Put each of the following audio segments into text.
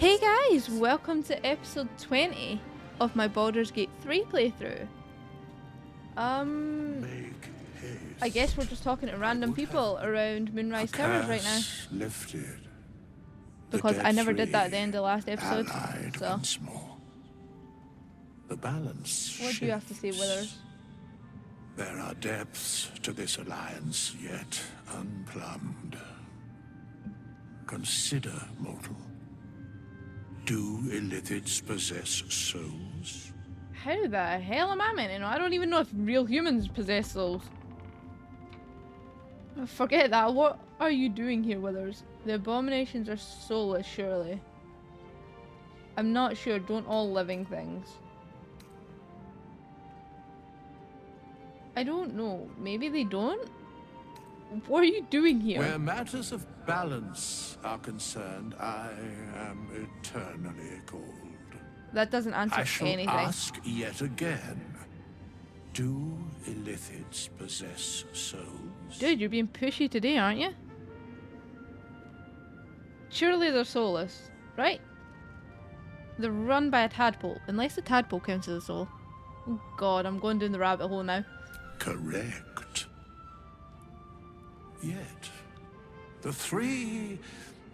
Hey guys, welcome to episode 20 of my Baldur's Gate 3 playthrough. I guess we're just talking to random people around Moonrise Towers right now. Lifted. Because I never did that at the end of the last episode. So, once more. The balance what do you have to say, Withers? There are depths to this alliance yet unplumbed. Consider, mortal. Do illithids possess souls? How the hell am I meant to know? I don't even know if real humans possess souls. Forget that. What are you doing here, Withers? The abominations are soulless, surely. I'm not sure. Don't all living things? I don't know. Maybe they don't? What are you doing here? Where matters of balance are concerned, I am eternally cold. That doesn't answer I shall anything. ask yet again. Do illithids possess souls? Dude, you're being pushy today, aren't you? Surely they're soulless, right? They're run by a tadpole, unless the tadpole counts as a soul. Oh god, I'm going down the rabbit hole now. Correct. Yet, the three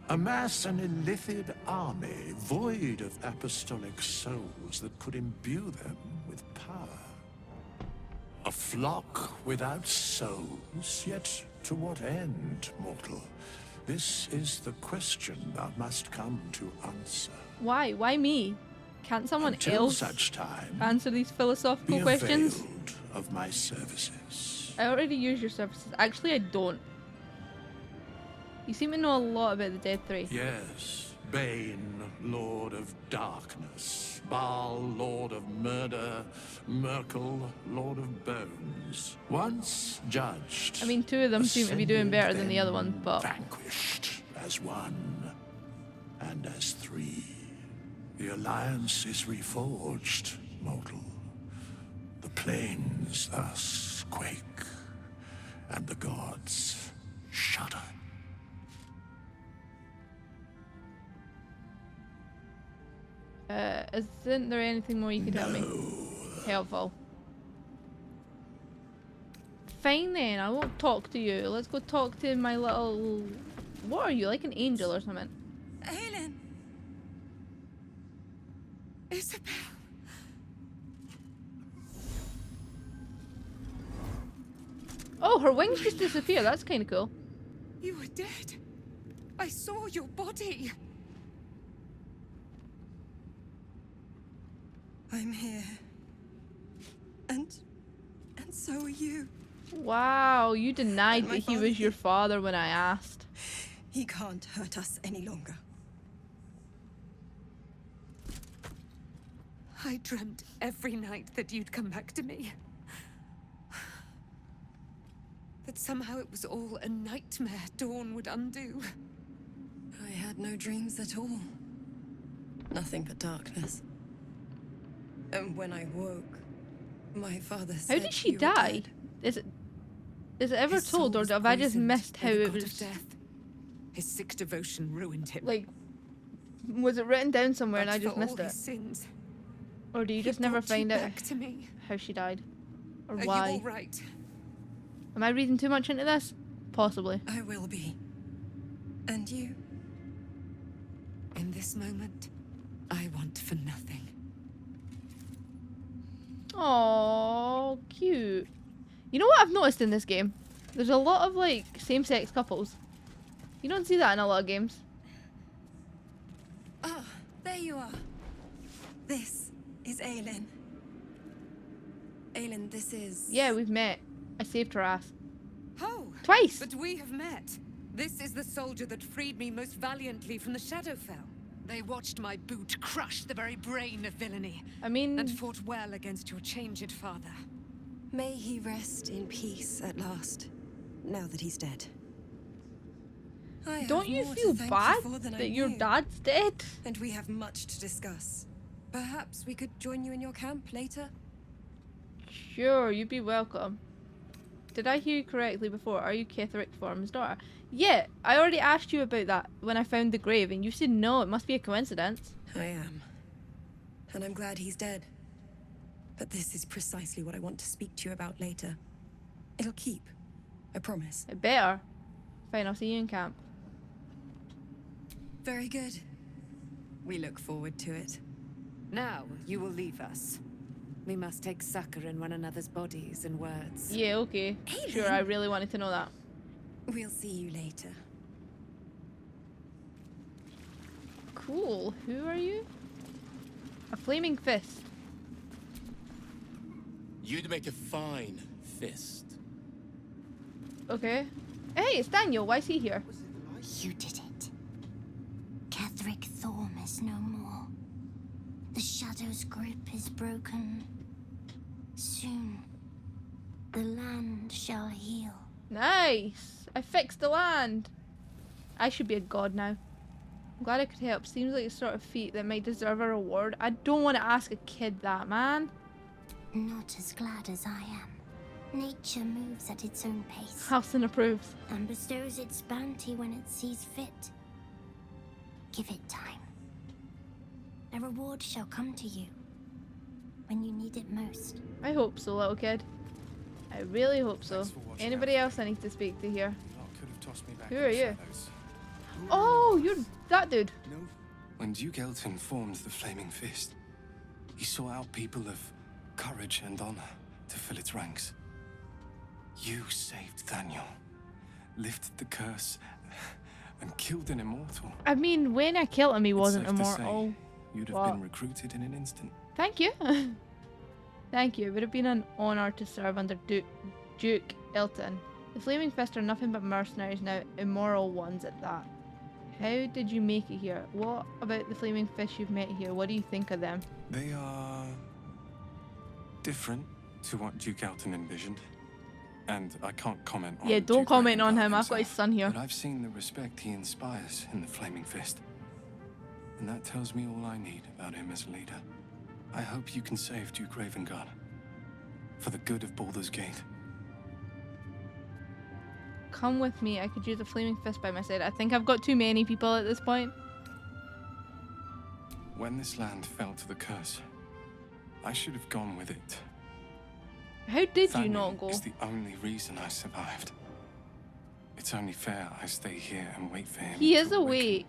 amass an illithid army void of apostolic souls that could imbue them with power. A flock without souls, yet to what end, mortal? This is the question thou must come to answer. Why? Why me? Can't someone Until else such time, answer these philosophical be questions? availed of my services. I already use your services. Actually, I don't. You seem to know a lot about the Dead Three. Yes, Bane, Lord of Darkness, Baal, Lord of Murder, Merkel, Lord of Bones. Once judged. I mean, two of them seem to be doing better than the other one, then but... vanquished as one, and as three. The alliance is reforged, mortal. The plains thus quake, and the gods shudder. Isn't there anything more you could tell me? Helpful. Fine then, I won't talk to you. Let's go talk to my little... What are you, like an angel or something? Aelin! Isabel! Oh, her wings just disappear. That's kind of cool. You were dead. I saw your body. I'm here. And so are you. Wow, you denied And my that he father was your father when I asked. He can't hurt us any longer. I dreamt every night that you'd come back to me. That somehow it was all a nightmare Dawn would undo. I had no dreams at all. Nothing but darkness. And when I woke, my father said How did she you were die? dead. Is it ever His soul told, or was have I just poisoned missed by how the it god of was... death. His sick devotion ruined him. Like, was it written down somewhere and But I just for missed all his it? sins, Or do you he just never brought you find out back to me. how she died? Or Are why? you all right? Am I reading too much into this? Possibly. I will be. And you? In this moment, I want for nothing. Oh, cute. You know what I've noticed in this game? There's a lot of like same-sex couples. You don't see that in a lot of games. Ah, there you are. This is Aelin. Aelin, this is... Yeah, we've met. I saved her ass. Oh! Twice! But we have met. This is the soldier that freed me most valiantly from the Shadowfell. They watched my boot crush the very brain of villainy, I mean... and fought well against your changed father. May he rest in peace at last, now that he's dead. I have don't you more to feel thank bad for than I that your knew. dad's dead? And we have much to discuss. Perhaps we could join you in your camp later? Sure, you'd be welcome. did I hear you correctly before? Are you Ketheric Form's daughter? Yeah, I already asked you about that when I found the grave, and you said no, it must be a coincidence. I am. And I'm glad he's dead. But this is precisely what I want to speak to you about later. It'll keep. I promise. It better. Fine, I'll see you in camp. Very good. We look forward to it. Now you will leave us. We must take succor in one another's bodies and words. Yeah, okay. Hey, Sure, then. I really wanted to know that. We'll see you later. Cool. Who are you? A flaming fist. You'd make a fine fist. Okay. Hey, it's Daniel. Why is he here? You did it. Ketheric Thorm is no more. The Shadow's grip is broken. Soon, the land shall heal. Nice. I fixed the land. I should be a god now. I'm glad I could help. Seems like a sort of feat that might deserve a reward. I don't want to ask a kid that, man. Not as glad as I am. Nature moves at its own pace Halson approves. and bestows its bounty when it sees fit. Give it time. A reward shall come to you when you need it most. I hope so, little kid. I really hope so. Thanks for watching Anybody out. else I need to speak to here? Lot could have tossed me back Who in are the you? shadows. Oh, you're that dude. No. When Duke Elton formed the Flaming Fist, he sought out people of courage and honor to fill its ranks. You saved Daniel, lifted the curse, and killed an immortal. I mean, when I killed him, he wasn't It's safe to immortal. say you'd have What? been recruited in an instant. Thank you. Thank you. It would have been an honor to serve under Duke Elton. The Flaming Fist are nothing but mercenaries now, immoral ones at that. How did you make it here? What about the Flaming Fish you've met here? What do you think of them? They are different to what Duke Elton envisioned. And I can't comment on Yeah, don't Duke comment on Ravengard him. I've got his himself, son here. But I've seen the respect he inspires in the Flaming Fist. And that tells me all I need about him as a leader. I hope you can save Duke Ravengard. For the good of Baldur's Gate. Come with me. I could use a Flaming Fist by my side. I think I've got too many people at this point. When this land fell to the curse, I should have gone with it. How did you Thaniel not go? is the only reason I survived. It's only fair I stay here and wait for him. He to is awaken. awake.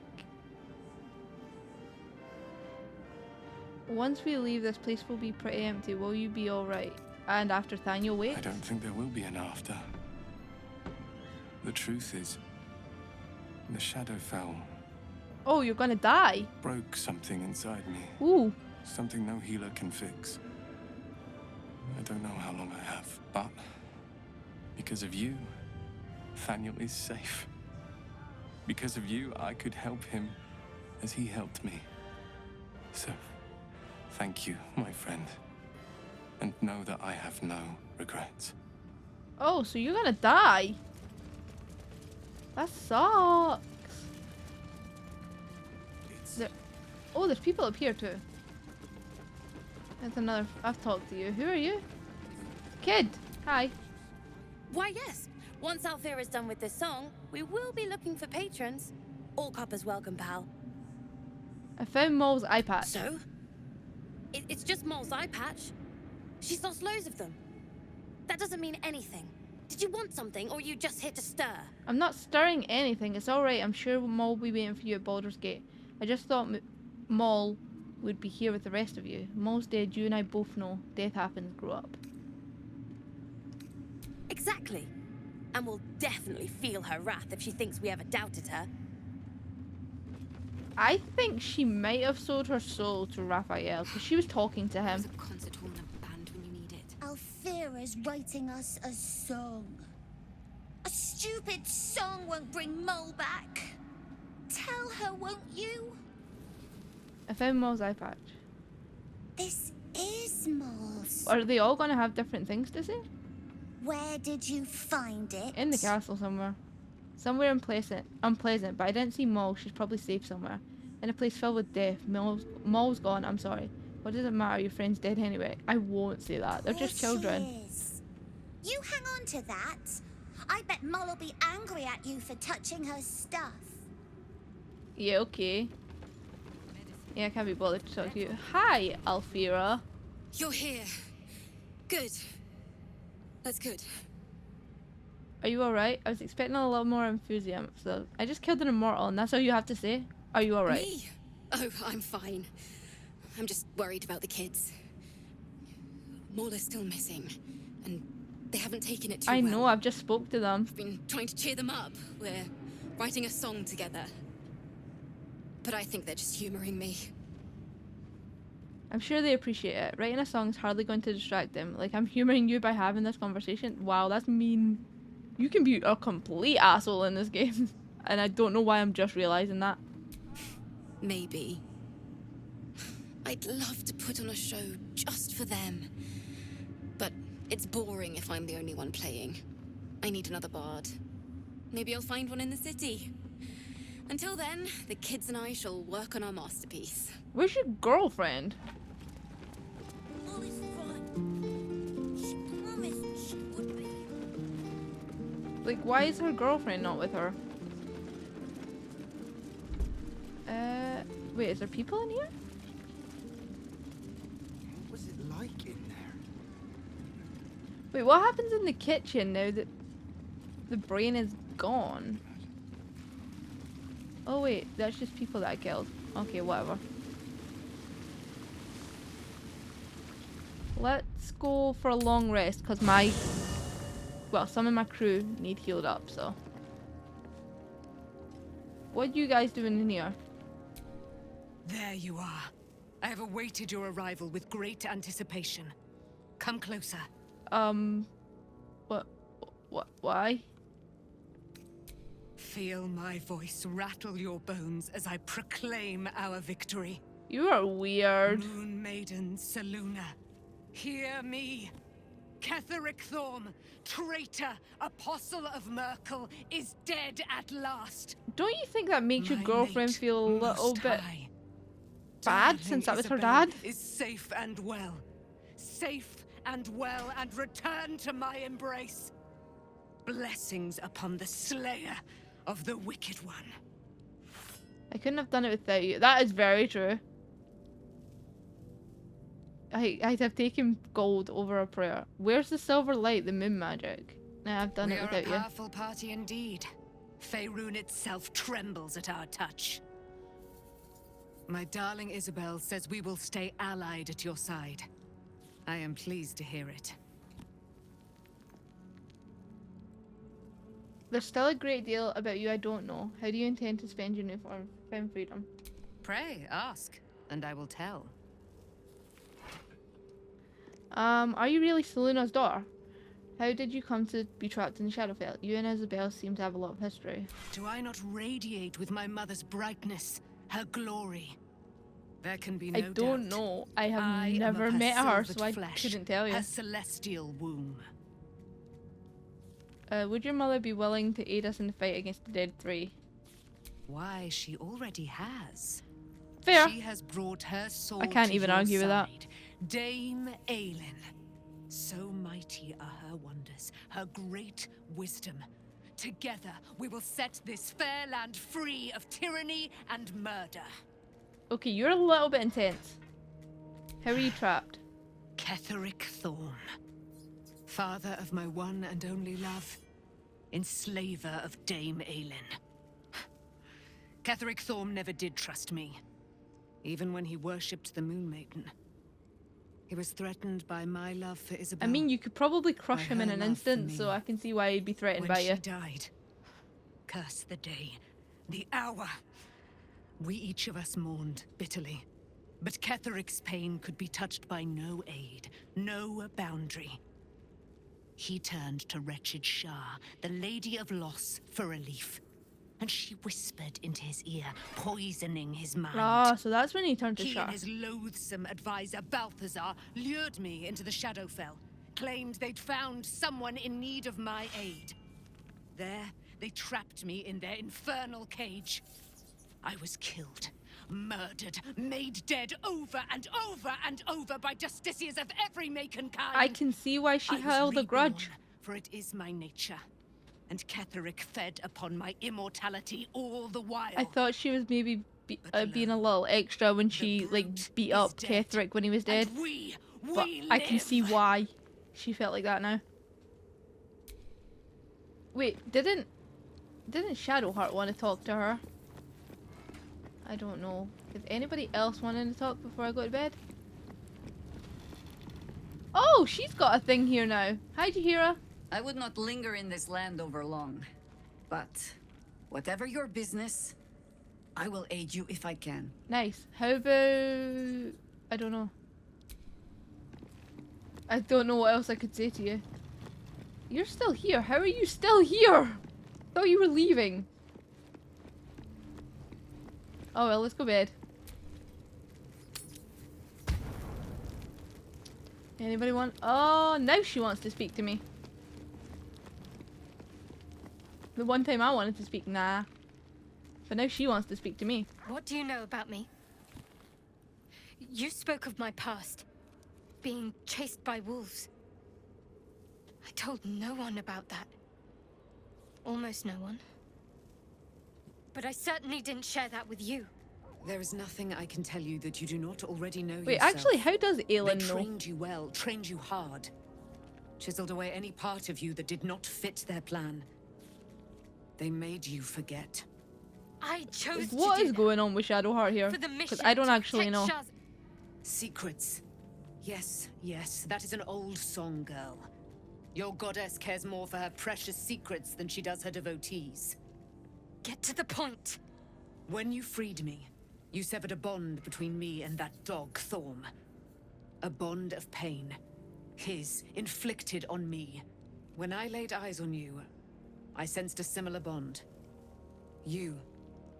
Once we leave, this place will be pretty empty. Will you be alright? And after Thaniel I wakes? don't think there will be an after. The truth is, the Shadowfell Oh, you're gonna die. broke something inside me. Ooh. Something no healer can fix. I don't know how long I have, but because of you, Thaniel is safe. Because of you, I could help him as he helped me. So, thank you, my friend. And know that I have no regrets. Oh, so you're gonna die. That sucks. There- oh, there's people up here too. That's another. I've talked to you. Who are you? Kid. Hi. Why, yes. Once Althea is done with this song, we will be looking for patrons. All coppers welcome, pal. I found Mole's eye patch. So? It's just Mole's eye patch. She's lost loads of them. That doesn't mean anything. Did you want something, or are you just here to stir? I'm not stirring anything. It's alright. I'm sure Mole will be waiting for you at Baldur's Gate. I just thought Mole would be here with the rest of you. Mole's dead. You and I both know. Death happens. Grow up. Exactly. And we'll definitely feel her wrath if she thinks we ever doubted her. I think she might have sold her soul to Raphael because she was talking to him. There's a concert hall and a band when you need it. Althera's writing us a song. A stupid song won't bring Mole back. Tell her, won't you? I found Mole's eye patch. This is Mole's. Are they all going to have different things to say? Where did you find it? In the castle somewhere. Somewhere unpleasant, but I didn't see Mole. She's probably safe somewhere. In a place filled with death. Mole's gone. I'm sorry. What does it matter? Your friend's dead anyway. I won't say that. They're just Course she children. is. You hang on to that. I bet Moll'll be angry at you for touching her stuff. Yeah, okay. Yeah, I can't be bothered to talk to you. Hi, Alfira. You're here. Good. That's good. Are you alright? I was expecting a little more enthusiasm, so I just killed an immortal, and that's all you have to say? Are you alright? Me? Oh, I'm fine. I'm just worried about the kids. Maul is still missing, and they haven't taken it too well. I know, I've just spoke to them. I've been trying to cheer them up. We're writing a song together. But I think they're just humoring me. I'm sure they appreciate it. Writing a song's hardly going to distract them. Like, I'm humoring you by having this conversation. Wow, that's mean. You can be a complete asshole in this game. And I don't know why I'm just realizing that. Maybe. I'd love to put on a show just for them. But it's boring if I'm the only one playing. I need another bard. Maybe I'll find one in the city. Until then, the kids and I shall work on our masterpiece. Where's your girlfriend? All is fine. She promised she would be. Like, why is her girlfriend not with her? Wait, is there people in here? What was it like in there? Wait, what happens in the kitchen now that the brain is gone? Oh wait, that's just people that I killed. Okay, whatever. Let's go for a long rest, because some of my crew need healed up, so. What are you guys doing in here? There you are. I have awaited your arrival with great anticipation. Come closer. Why? Feel my voice rattle your bones as I proclaim our victory. You are weird. Moon Maiden Selûne, hear me. Ketheric Thorm, traitor, apostle of Merkel, is dead at last. Don't you think that makes your My girlfriend mate, feel a little Most bit High, bad darling since that was her Isabel dad? is safe and well. Safe and well, and return to my embrace. Blessings upon the slayer of the wicked one. I couldn't have done it without you. That is very true. I'd have taken gold over a prayer. Where's the silver light, the moon magic? Nah, I've done it without We you. are a powerful party indeed. Faerun itself trembles at our touch. My darling Isabel says we will stay allied at your side. I am pleased to hear it. There's still a great deal about you I don't know. How do you intend to spend your newfound freedom? Pray, ask, and I will tell. Are you really Selûne's daughter? How did you come to be trapped in Shadowfell? You and Isabel seem to have a lot of history. Do I not radiate with my mother's brightness, her glory? There can be no I doubt. don't know. I have I am never of her met her, silvered so I flesh, couldn't tell you. her celestial womb. Would your mother be willing to aid us in the fight against the Dead Three? Why, she already has. Fair. She has brought her sword I can't to even your argue with that. side. Dame Aelin. So mighty are her wonders, her great wisdom. Together, we will set this fair land free of tyranny and murder. Okay, you're a little bit intense. How are you trapped? Ketheric Thorm, father of my one and only love, enslaver of Dame Aelin. Ketheric Thorm never did trust me, even when he worshipped the Moon Maiden. He was threatened by my love for Isabel. I mean, you could probably crush By him in her an love for instant, me. so I can see why he'd be threatened When by she you. died, curse the day, the hour. We each of us mourned bitterly. But Ketheric's pain could be touched by no aid, no boundary. He turned to wretched Shah, the Lady of Loss, for relief. And she whispered into his ear, poisoning his mind. Ah, so that's when he turned to He Shah. and his loathsome advisor, Balthazar, lured me into the Shadowfell, claimed they'd found someone in need of my aid. There, they trapped me in their infernal cage. I was killed, murdered, made dead over and over and over by justiciars of every make and kind. I can see why she I was held a reborn, grudge. for it is my nature. And Ketheric fed upon my immortality all the while. I thought she was maybe being a little extra when she like beat up Ketheric when he was dead. But I can see why she felt like that now. Wait, didn't Shadowheart want to talk to her? I don't know. Did anybody else want to talk before I go to bed? Oh, she's got a thing here now. Hi, Jahira. I would not linger in this land over long. But whatever your business, I will aid you if I can. Nice. How about... I don't know. I don't know what else I could say to you. You're still here. How are you still here? I thought you were leaving. Oh well, let's go to bed. Anybody want... Oh, now she wants to speak to me. The one time I wanted to speak, nah. But now she wants to speak to me. What do you know about me? You spoke of my past. Being chased by wolves. I told no one about that. Almost no one. But I certainly didn't share that with you. There is nothing I can tell you that you do not already know Wait, yourself. actually, how does Aelin They know? trained you well, trained you hard. Chiseled away any part of you that did not fit their plan. They made you forget. I chose What to is do going on with Shadowheart here? for the mission Because I don't to actually protect know. Shaz. Secrets. Yes, yes, that is an old song, girl. Your goddess cares more for her precious secrets than she does her devotees. Get to the point. When you freed me, you severed a bond between me and that dog, Thorm. A bond of pain. His, inflicted on me. When I laid eyes on you, I sensed a similar bond. You,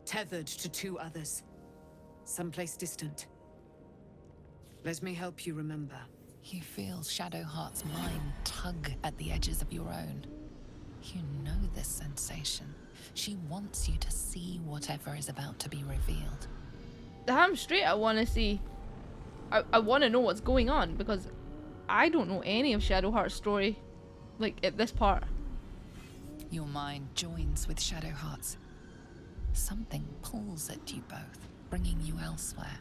tethered to two others. Someplace distant. Let me help you remember. You feel Shadowheart's mind tug at the edges of your own. You know this sensation. She wants you to see whatever is about to be revealed. Damn straight I want to see. I want to know what's going on because I don't know any of Shadowheart's story. Like, at this part. Your mind joins with Shadowheart's. Something pulls at you both, bringing you elsewhere.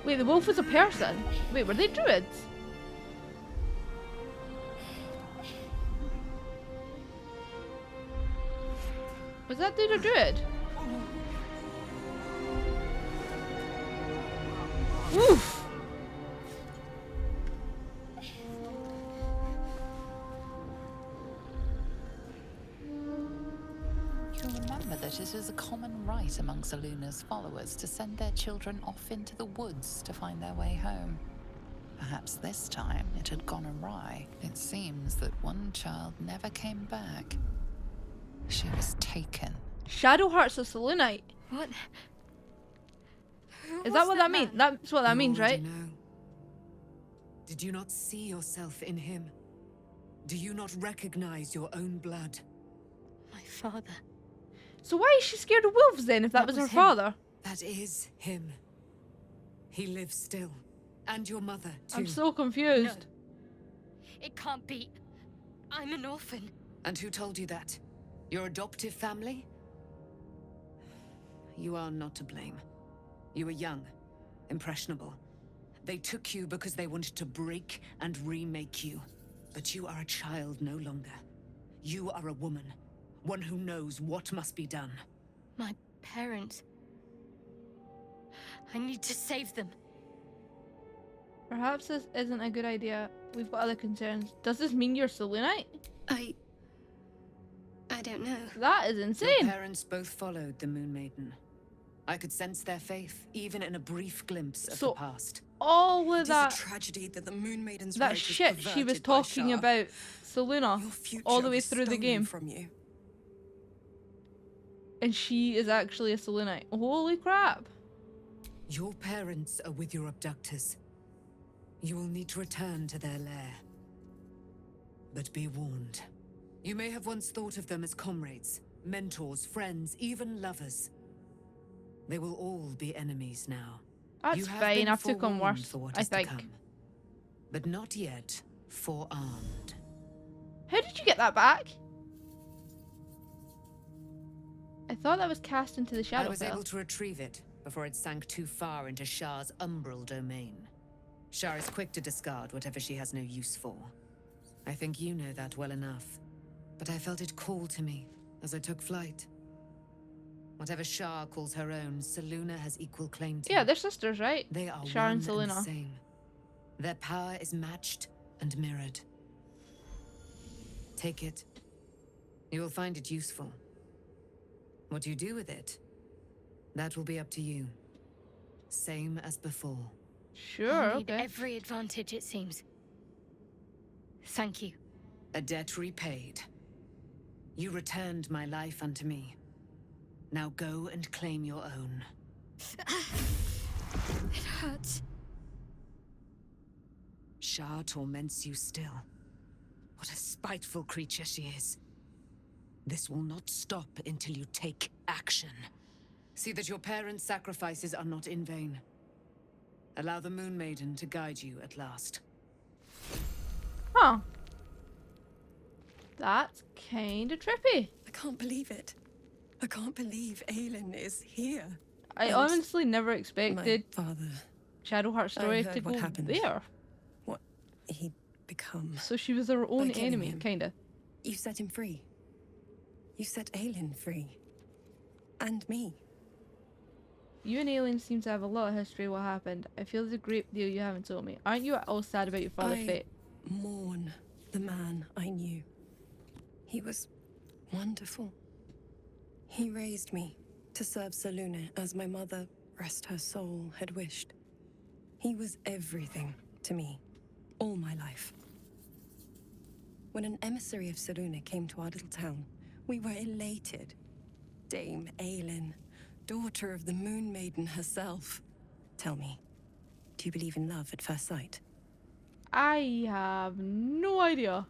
Wait, the wolf was a person? Wait, were they druids? Was that dude a druid? Oof! You remember that it is a common right among Seluna's followers to send their children off into the woods to find their way home. Perhaps this time it had gone awry. It seems that one child never came back. She was taken. Shadowheart's a Selunite. What? Is that what that means? That's what that means, right? Know. Did you not see yourself in him? Do you not recognize your own blood? My father. So why is she scared of wolves then, if that was her him. father? That is him. He lives still. And your mother, too. I'm so confused. No. It can't be. I'm an orphan. And who told you that? Your adoptive family? You are not to blame. You were young, impressionable. They took you because they wanted to break and remake you. But you are a child no longer. You are a woman. One who knows what must be done. My parents. I need to save them. Perhaps this isn't a good idea. We've got other concerns. Does this mean you're Selunite? I don't know. That is Your insane. parents both followed the Moon Maiden. I could sense their faith, even in a brief glimpse of the past. All of It that, is a tragedy that the Moon Maiden's that road is shit she was perverted by talking Shah. about Seluna Your future all the way was through the stolen game. from you. And she is actually a Selûnite. Holy crap. Your parents are with your abductors. You will need to return to their lair. But be warned. You may have once thought of them as comrades, mentors, friends, even lovers. They will all be enemies now. That's You have fine. been I've took on forewarned worse, for what I is to think. come, but not yet forearmed. How did you get that back? I thought that was cast into the shadow. I was able to retrieve it before it sank too far into Shah's umbral domain. Shah is quick to discard whatever she has no use for. I think you know that well enough. But I felt it call to me as I took flight. Whatever Shah calls her own, Selûne has equal claim to. Yeah, they're sisters, right? They are Shah and one and Selûne. the same. Their power is matched and mirrored. Take it. You will find it useful. What you do with it, that will be up to you. Same as before. Sure, I'll need okay. every advantage, it seems. Thank you. A debt repaid. You returned my life unto me. Now go and claim your own. It hurts. Shah torments you still. What a spiteful creature she is. This will not stop until you take action. See that your parents' sacrifices are not in vain. Allow the Moon Maiden to guide you at last. Huh. That's kinda trippy. I can't believe it. I can't believe Aelin is here. I And honestly never expected my father, Shadowheart I story heard to what go happened. there. what he'd become. So she was her own By killing enemy, him. kinda. You set him free. You set Aelin free. And me. You and Aileen seem to have a lot of history of what happened. I feel there's a great deal you haven't told me. Aren't you all sad about your father's I fate? mourn the man I knew. He was wonderful. He raised me to serve Selûne as my mother, rest her soul, had wished. He was everything to me, all my life. When an emissary of Selûne came to our little town, we were elated. Dame Aelin, daughter of the Moon Maiden herself. Tell me, do you believe in love at first sight? I have no idea.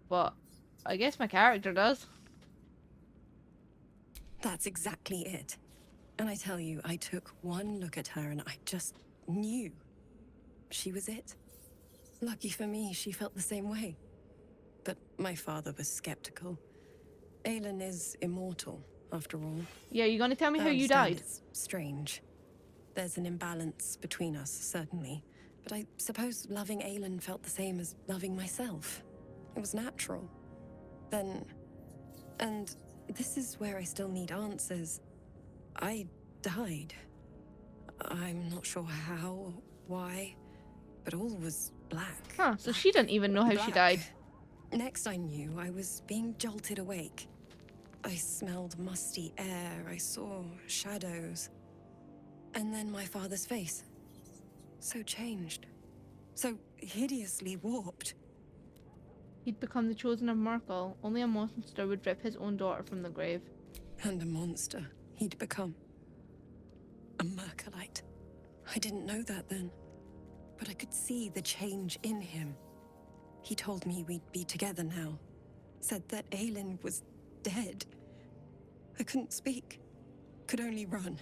But I guess my character does. That's exactly it. And I tell you, I took one look at her and I just knew she was it. Lucky for me, she felt the same way. But my father was skeptical. Aelin is immortal, after all. Yeah, you gonna tell me I how you understand died? It's strange. There's an imbalance between us, certainly. But I suppose loving Aelin felt the same as loving myself. It was natural. Then... And this is where I still need answers. I died. I'm not sure how, or why, but all was black. Huh, so she didn't even know how she died. Next I knew, I was being jolted awake. I smelled musty air, I saw shadows. And then my father's face. So changed. So hideously warped. He'd become the chosen of Merkel. Only a monster would rip his own daughter from the grave. And a monster he'd become. A Merkelite. I didn't know that then. But I could see the change in him. He told me we'd be together now. Said that Aelin was dead. I couldn't speak. Could only run.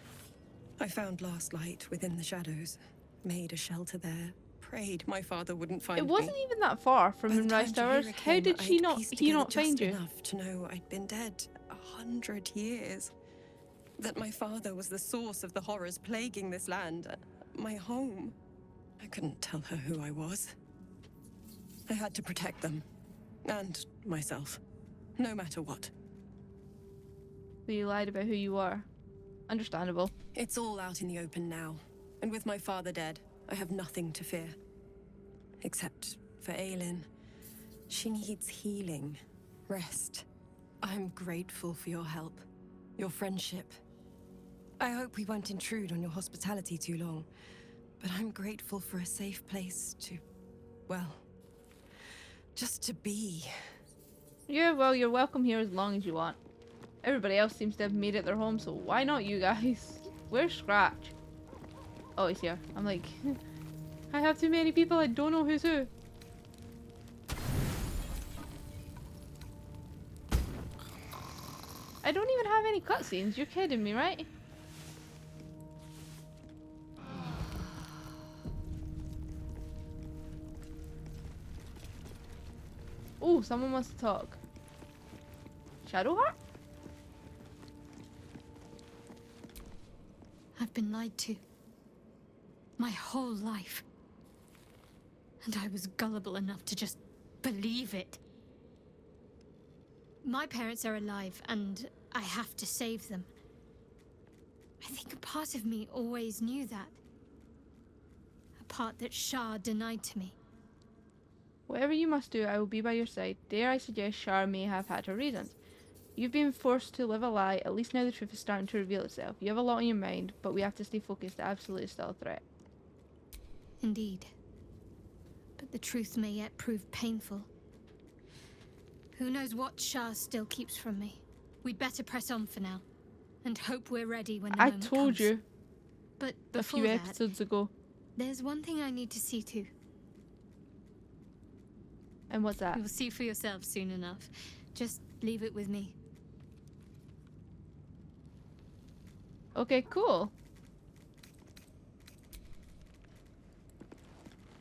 I found last light within the shadows. Made a shelter there. Prayed my father wouldn't find me. It wasn't even that far from By the Moonrise time Towers. Tahira How came, did I'd pieced he together not find just you? enough to know I'd been dead 100 years. That my father was the source of the horrors plaguing this land. My home. I couldn't tell her who I was. I had to protect them. And myself. No matter what. So you lied about who you are. Understandable. It's all out in the open now. And with my father dead, I have nothing to fear. Except for Aelin. She needs healing. Rest. I'm grateful for your help. Your friendship. I hope we won't intrude on your hospitality too long. But I'm grateful for a safe place to... well... just to be. Yeah, well, you're welcome here as long as you want. Everybody else seems to have made it their home, so why not you guys? Where's Scratch? Oh, he's here. I'm like, I have too many people, I don't know who's who. I don't even have any cutscenes, you're kidding me, right? Oh, someone wants to talk. Shadowheart? I've been lied to. My whole life. And I was gullible enough to just believe it. My parents are alive, and I have to save them. I think a part of me always knew that. A part that Shah denied to me. Whatever you must do, I will be by your side. Dare I suggest Shar may have had her reasons. You've been forced to live a lie, at least now the truth is starting to reveal itself. You have a lot on your mind, but we have to stay focused. The Absolute is still a threat. Indeed. But the truth may yet prove painful. Who knows what Shah still keeps from me. We'd better press on for now, and hope we're ready when the moment comes. I told you. But a few before episodes ago. There's one thing I need to see to. And what's that? You'll see for yourself soon enough. Just leave it with me. Okay, cool.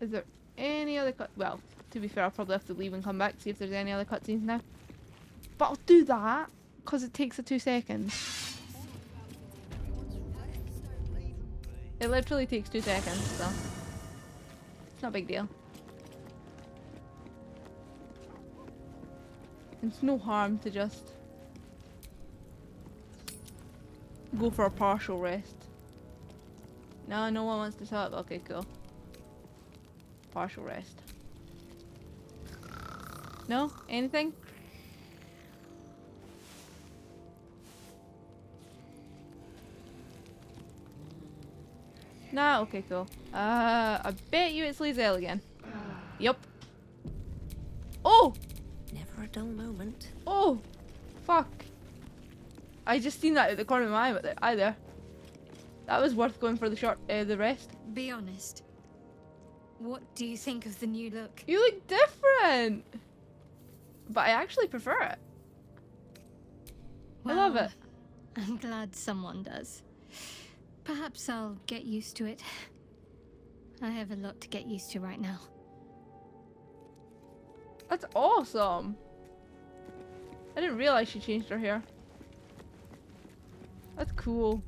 Is there any other well, to be fair, I'll probably have to leave and come back to see if there's any other cutscenes now. But I'll do that, because it takes 2 seconds. It literally takes 2 seconds, so it's not a big deal. It's no harm to just go for a partial rest. No, no one wants to talk. Okay, cool. Partial rest. No? Anything? Nah, okay, cool. I bet you it's Lae'zel again. Yup. Oh! Never a dull moment. Oh! Fuck. I just seen that at the corner of my eye there. That was worth going for the rest. Be honest. What do you think of the new look? You look different! But I actually prefer it. Well, I love it. I'm glad someone does. Perhaps I'll get used to it. I have a lot to get used to right now. That's awesome. I didn't realize she changed her hair. That's cool.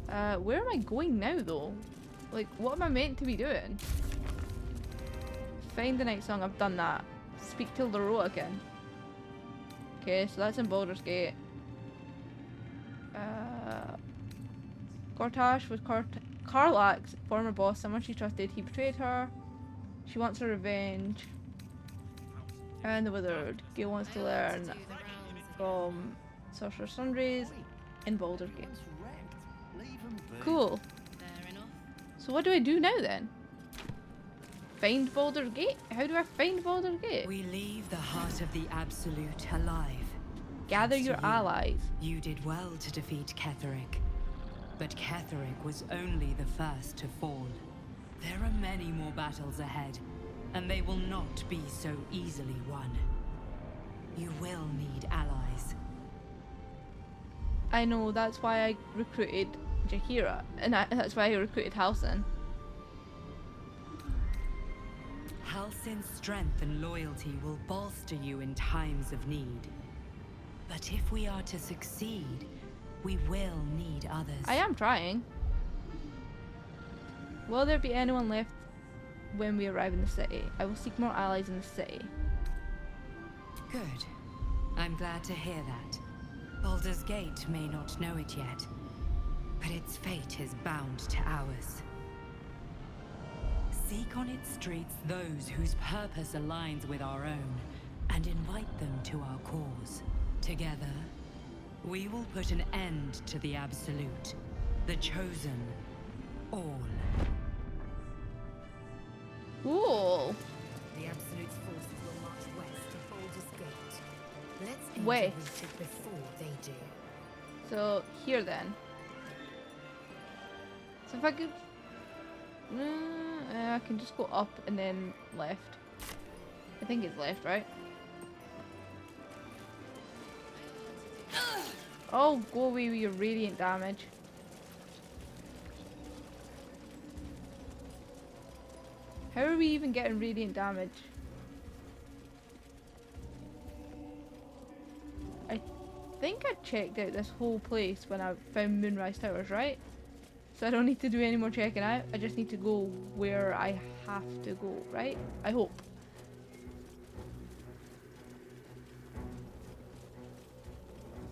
Where am I going now though? Like, what am I meant to be doing? Find the night song, I've done that. Speak to Leroy again. Okay, so that's in Baldur's Gate. Gortash with Karlach's former boss, someone she trusted. He betrayed her. She wants her revenge. And the Withered. Gale wants to learn from Sorcerer Sundries in Baldur's Gate. Cool. So what do I do now then? Find Baldur's Gate? How do I find Baldur's Gate? We leave the heart of the Absolute alive. Gather your allies. You did well to defeat Ketheric. But Ketheric was only the first to fall. There are many more battles ahead, and they will not be so easily won. You will need allies. I know, that's why I recruited Jaheira, and that's why I recruited Halsin. Halsin's strength and loyalty will bolster you in times of need. But if we are to succeed, we will need others. I am trying. Will there be anyone left when we arrive in the city? I will seek more allies in the city. Good. I'm glad to hear that. Baldur's Gate may not know it yet, but its fate is bound to ours. Seek on its streets those whose purpose aligns with our own, and invite them to our cause. Together, we will put an end to the Absolute, the Chosen, all. Cool. The Absolute's forces will march west. reach it before they do. So here then. So if I could, I can just go up and then left. I think it's left, right? Oh, go away with your radiant damage. How are we even getting radiant damage? I think I checked out this whole place when I found Moonrise Towers, right? So I don't need to do any more checking out. I just need to go where I have to go, right? I hope.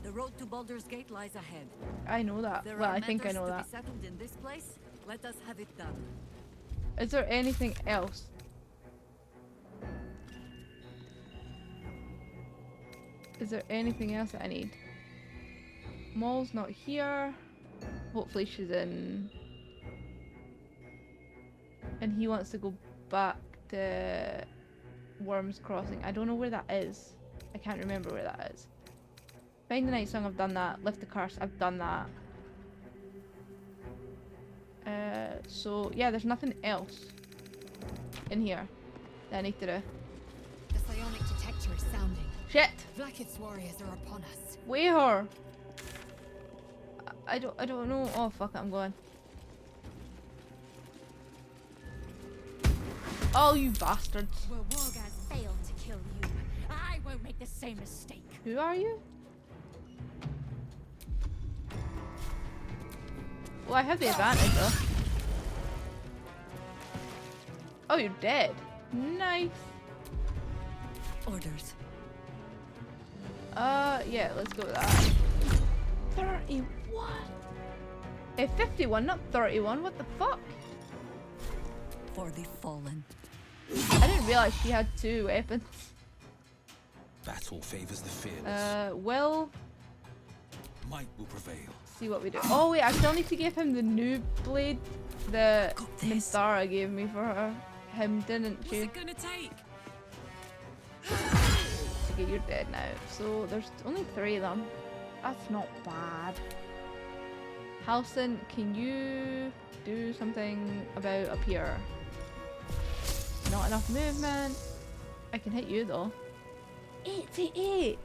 The road to Baldur's Gate lies ahead. I know that. There Well, are I think I matters know to that. be settled in this place. Let us have it done. Is there anything else? Is there anything else that I need? Maul's not here. Hopefully she's in. And he wants to go back to Worm's Crossing. I don't know where that is. I can't remember where that is. Find the Night Song, I've done that. Lift the Curse, I've done that. So yeah, there's nothing else in here that I need to do. The psionic detector is sounding. Shit! Vlaakith's warriors are upon us. Where? I don't know. Oh fuck it, I'm going. Oh, you bastards. Well, Wargaz failed to kill you. I won't make the same mistake. Who are you? Well, I have the advantage though. Oh, you're dead. Nice. Orders. Yeah, let's go with that. 31? 51, not 31. What the fuck? For the fallen. I didn't realize she had 2 weapons. Battle favors the fearless. Well, Might will prevail. see what we do. Oh wait, I still need to give him the new blade that Minthara gave me for him, didn't she? What's it gonna take? Okay, you're dead now. So there's only 3 of them. That's not bad. Halson, can you do something about up here? Not enough movement. I can hit you though. 88!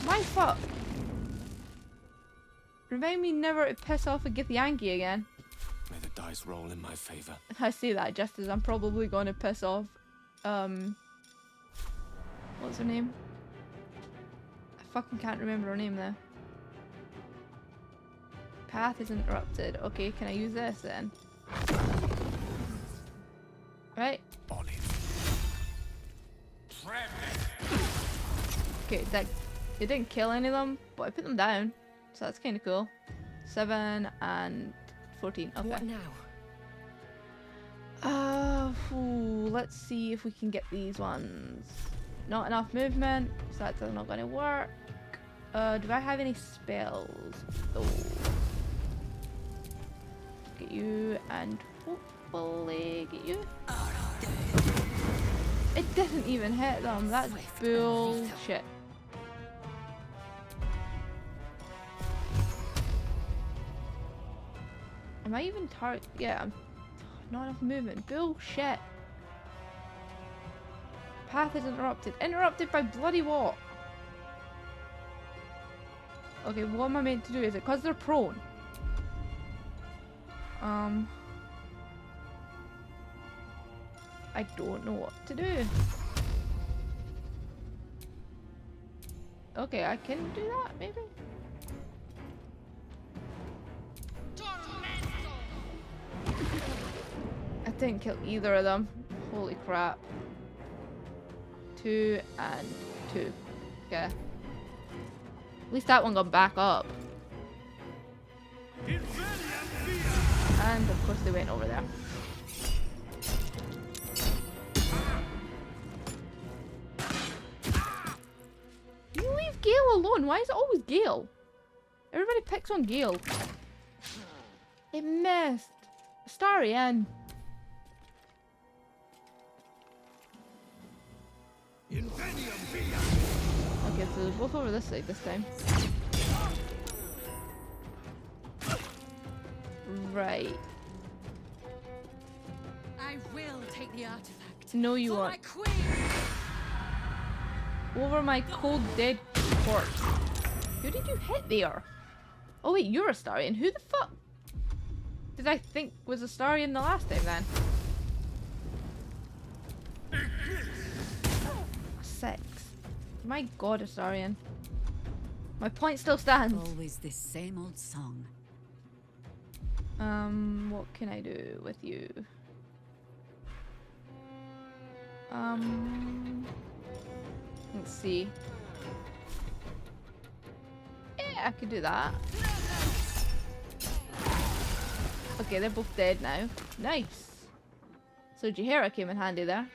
My fuck! Remind me never to piss off a Githyanki again. May the dice roll in my favor. I say that just as I'm probably gonna piss off, what's her name? I fucking can't remember her name now. Path is interrupted. Okay, can I use this then? Right? Okay, it didn't kill any of them, but I put them down. So that's kind of cool. 7 and 14. Okay. What now? Let's see if we can get these ones. Not enough movement, so that's not going to work. Do I have any spells? Oh. Get you and hopefully get you. It didn't even hit them. That's bullshit. Am I even yeah, I'm not enough movement. Bullshit. Path is interrupted. Interrupted by bloody what? Okay, what am I meant to do? Is it because they're prone? I don't know what to do. Okay, I can do that, maybe? I didn't kill either of them. Holy crap. 2 and 2. Okay. At least that one got back up. And of course they went over there. You leave Gale alone. Why is it always Gale? Everybody picks on Gale. It missed. Starry Inn. Okay, Okay, so they're both over this side this time. Right. I will take the artifact. No, you for won't. my queen. Over my cold dead corpse. Who did you hit there? Oh wait, you're Astarion. Who the fuck did I think was Astarion the last time then? 6. My god, Astarion. My point still stands. Always this same old song. What can I do with you? Let's see. Yeah, I could do that. Okay, they're both dead now. Nice. So Jaheira came in handy there.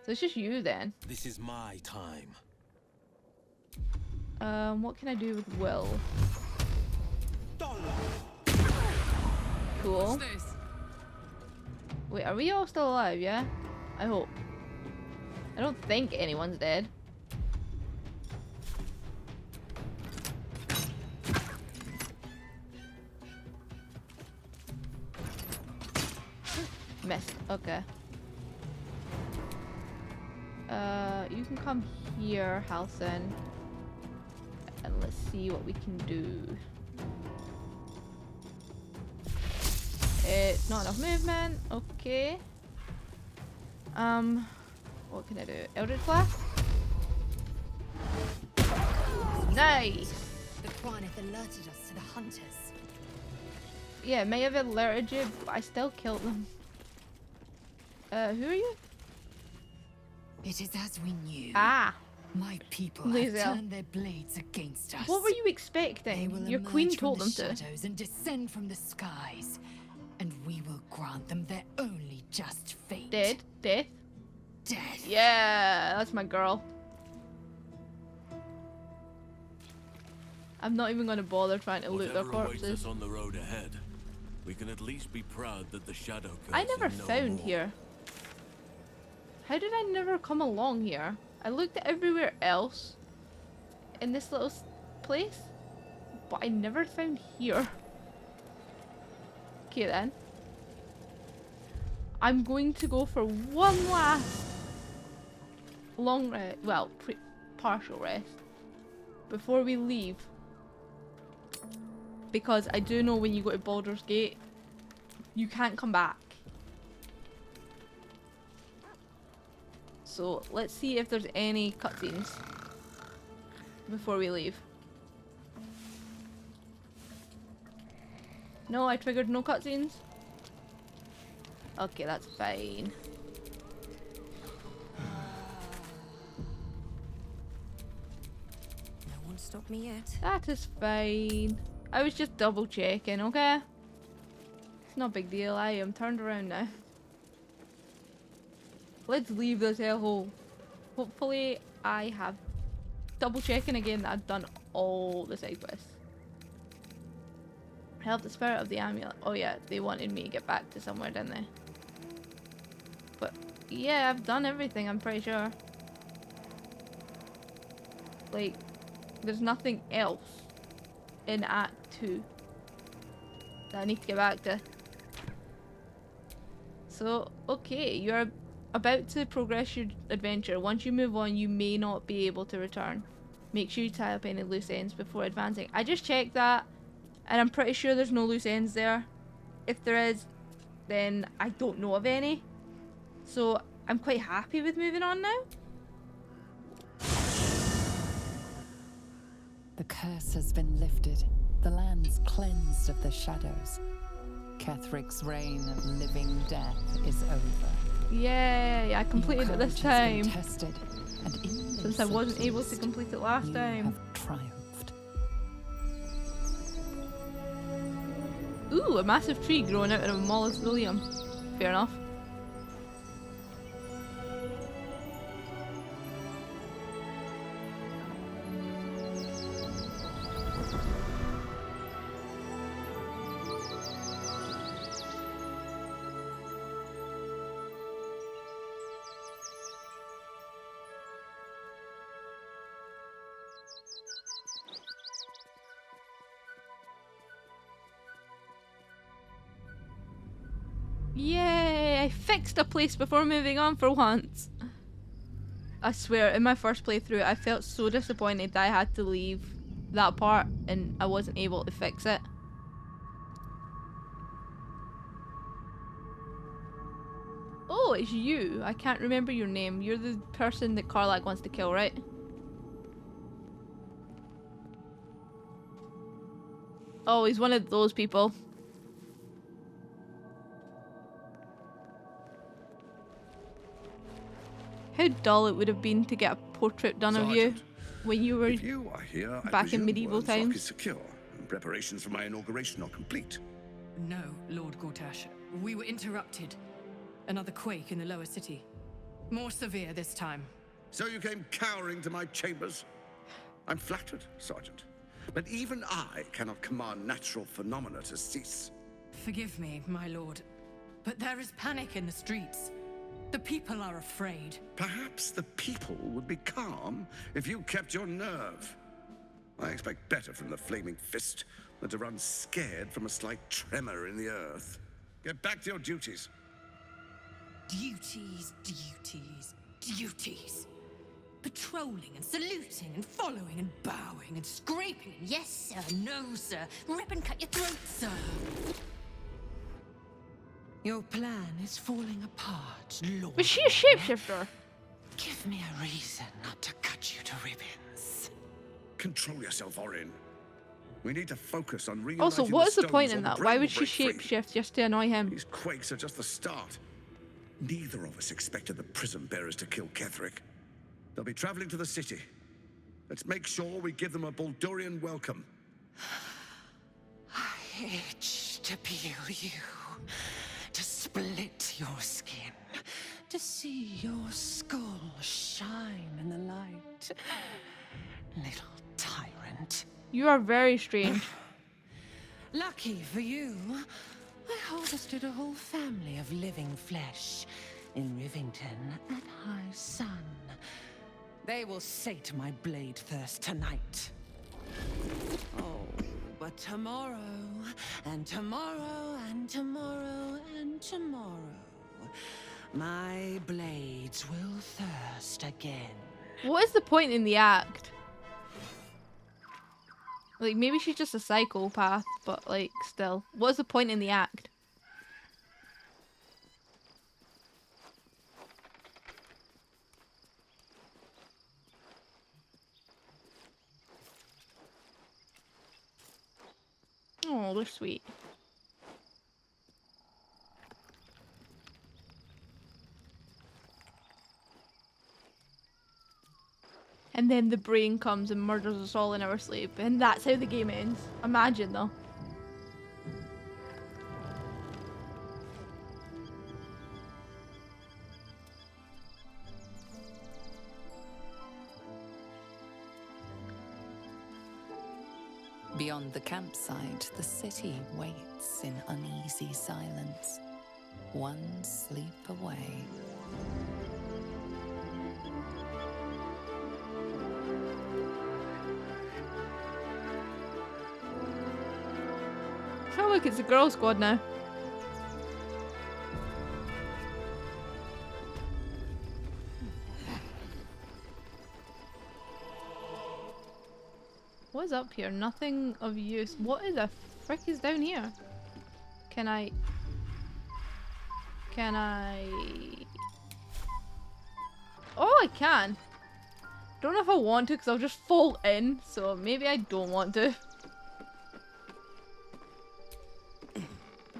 So it's just you then. This is my time. What can I do with Will? Cool. Wait, are we all still alive, yeah? I hope. I don't think anyone's dead. Missed. Okay. You can come here, Halcyon. And let's see what we can do. It's not enough movement. Okay. What can I do? Eldritch Blast? Nice! The Kranith alerted us to the hunters. Yeah, it may have alerted you, but I still killed them. Who are you? It is as we knew. Ah! My people have Lae'zel. turned their blades against us. What were you expecting? They will Your queen emerge from told the them to. shadows and descend from the skies, and we will grant them their only just fate. Dead? Death? Death. Yeah, that's my girl. I'm not even gonna bother trying to loot their Whatever awaits corpses. us on the road ahead, we can at least be proud that the shadow I curse never is no found more. here. How did I never come along here? I looked at everywhere else in this little place, but I never found here. Okay then. I'm going to go for one last long rest, well, partial rest before we leave. Because I do know when you go to Baldur's Gate, you can't come back. So let's see if there's any cutscenes before we leave. No, I triggered no cutscenes. Okay, that's fine. No one stopped me yet. That is fine. I was just double checking, okay? It's no big deal. I am turned around now. Let's leave this hellhole. Hopefully I have double checking again that I've done all the side quests. Help the spirit of the amulet. Oh yeah, they wanted me to get back to somewhere, didn't they? But yeah, I've done everything, I'm pretty sure. Like, there's nothing else in Act 2 that I need to get back to. So, okay, you're about to progress your adventure. Once you move on, you may not be able to return. Make sure you tie up any loose ends before advancing. I just checked that, and I'm pretty sure there's no loose ends there. If there is, then I don't know of any. So, I'm quite happy with moving on now. The curse has been lifted. The land's cleansed of the shadows. Kethric's reign of living death is over. Yay, I completed it this Your courage has been time. tested, and in Since this I wasn't at able to least, complete it last you time. have triumphed. Ooh, a massive tree growing out of a mausoleum. Fair enough. Yay! I fixed a place before moving on for once. I swear, in my first playthrough, I felt so disappointed that I had to leave that part and I wasn't able to fix it. Oh, it's you. I can't remember your name. You're the person that Karlach wants to kill, right? Oh, he's one of those people. How dull it would have been to get a portrait done of you when you were You are here, back in medieval Wyrm's Rock times. is secure, and preparations for my inauguration are complete. No, Lord Gortash. We were interrupted. Another quake in the lower city. More severe this time. So you came cowering to my chambers? I'm flattered, Sergeant. But even I cannot command natural phenomena to cease. Forgive me, my lord, but there is panic in the streets. The people are afraid. Perhaps the people would be calm if you kept your nerve. I expect better from the Flaming Fist than to run scared from a slight tremor in the earth. Get back to your duties. Duties, duties, duties. Patrolling and saluting and following and bowing and scraping and yes sir, no sir, rip and cut your throat, sir. Your plan is falling apart, Lord. Was she a shapeshifter? Give me a reason not to cut you to ribbons. Control yourself, Orin. We need to focus on reuniting Also, what is the point in stones or that? the Why brain would will she break free. shapeshift just to annoy him? These quakes are just the start. Neither of us expected the prism bearers to kill Ketheric. They'll be traveling to the city. Let's make sure we give them a Baldurian welcome. I itch to peel you, to split your skin, to see your skull shine in the light. Little tyrant. You are very strange. Lucky for you, I harvested a whole family of living flesh in Rivington at high sun. They will sate my blade thirst tonight. Oh, but tomorrow, and tomorrow, and tomorrow, and tomorrow, my blades will thirst again. What is the point in the act? Like, maybe she's just a psychopath, but like, still. What's the point in the act? Oh, they're sweet. And then the brain comes and murders us all in our sleep. And that's how the game ends. Imagine, though. Beyond the campsite, the city waits in uneasy silence, one sleep away. Oh look, it's a girl squad now. What is up here? Nothing of use. What is the frick is down here? Can I... Oh, I can. Don't know if I want to because I'll just fall in, so maybe I don't want to.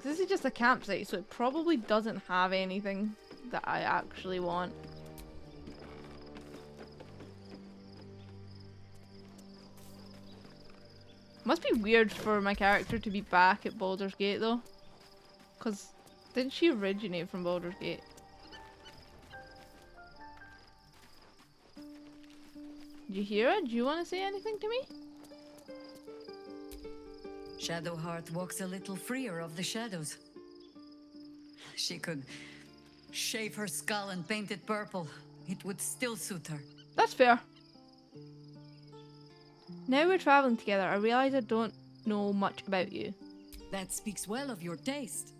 This is just a campsite, so it probably doesn't have anything that I actually want. Must be weird for my character to be back at Baldur's Gate though. Because didn't she originate from Baldur's Gate? Did you hear it? Do you want to say anything to me? Shadowheart walks a little freer of the shadows. She could shave her skull and paint it purple. It would still suit her. That's fair. Now we're traveling together, I realize I don't know much about you. That speaks well of your taste.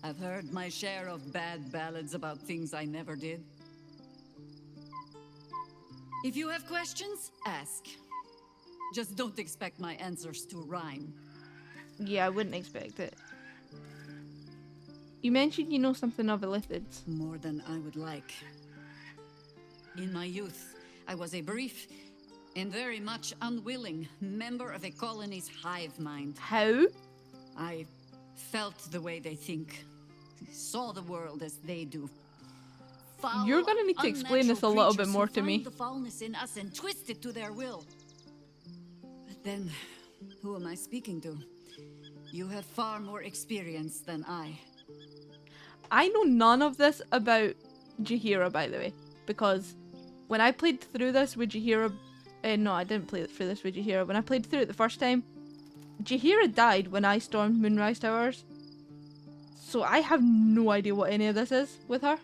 I've heard my share of bad ballads about things I never did. If you have questions, ask. Just don't expect my answers to rhyme. Yeah, I wouldn't expect it. You mentioned you know something of Illithids. More than I would like. In my youth, I was a brief and very much unwilling member of a colony's hive mind. How? I felt the way they think, saw the world as they do. Foul, You're gonna need to explain this a little bit more to me. The foulness in us and twist it to their will. But then, who am I speaking to? You have far more experience than I. I know none of this about Jaheira, by the way, because when I played through this with Jaheira, no, I didn't play through this with Jaheira. When I played through it the first time, Jaheira died when I stormed Moonrise Towers, so I have no idea what any of this is with her.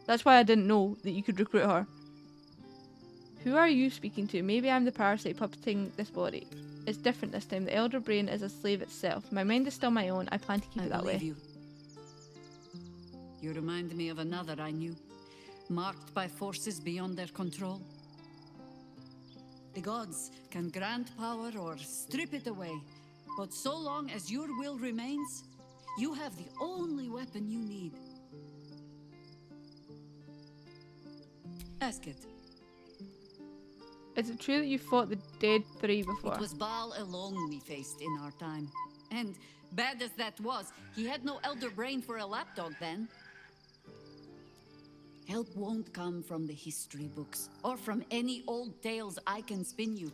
That's why I didn't know that you could recruit her. Who are you speaking to? Maybe I'm the parasite puppeting this body. It's different this time. The elder brain is a slave itself. My mind is still my own. I plan to keep it that way. You remind me of another I knew, marked by forces beyond their control. The gods can grant power or strip it away, but so long as your will remains, you have the only weapon you need. Ask it. Is it true that you fought the dead three before? It was Baal alone we faced in our time. And bad as that was, he had no elder brain for a lapdog then. Help won't come from the history books, or from any old tales I can spin you.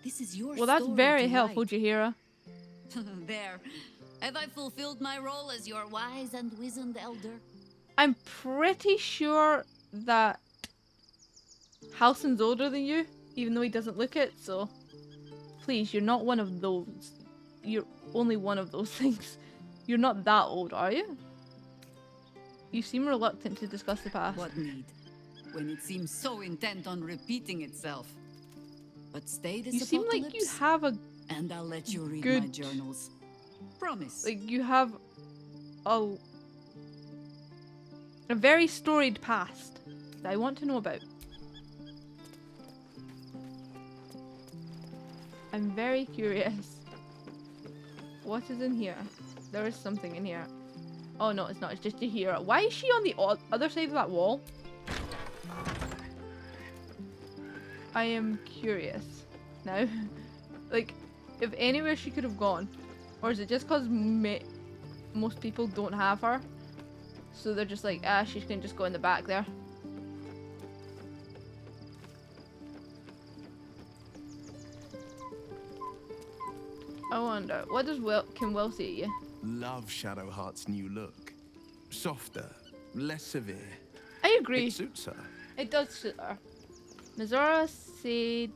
This is your story. Well, that's very to helpful, write. Jaheira. There. Have I fulfilled my role as your wise and wizened elder? I'm pretty sure that Halsin's older than you, even though he doesn't look it, so please, you're not one of those. You're only one of those things. You're not that old, are you? You seem reluctant to discuss the past. What need? When it seems so intent on repeating itself. But stay this You seem like you have a and I'll let you read good, my journals. Promise. Like you have a very storied past that I want to know about. I'm very curious. What is in here? There is something in here. Oh no, it's not. It's just Jaheira. Why is she on the other side of that wall? I am curious now. Like, if anywhere she could have gone. Or is it just because most people don't have her? So they're just like, ah, she's gonna just go in the back there. I wonder, what does can Will say to you? Love Shadowheart's new look. Softer, less severe. I agree. It suits her. It does suit her. Mizora said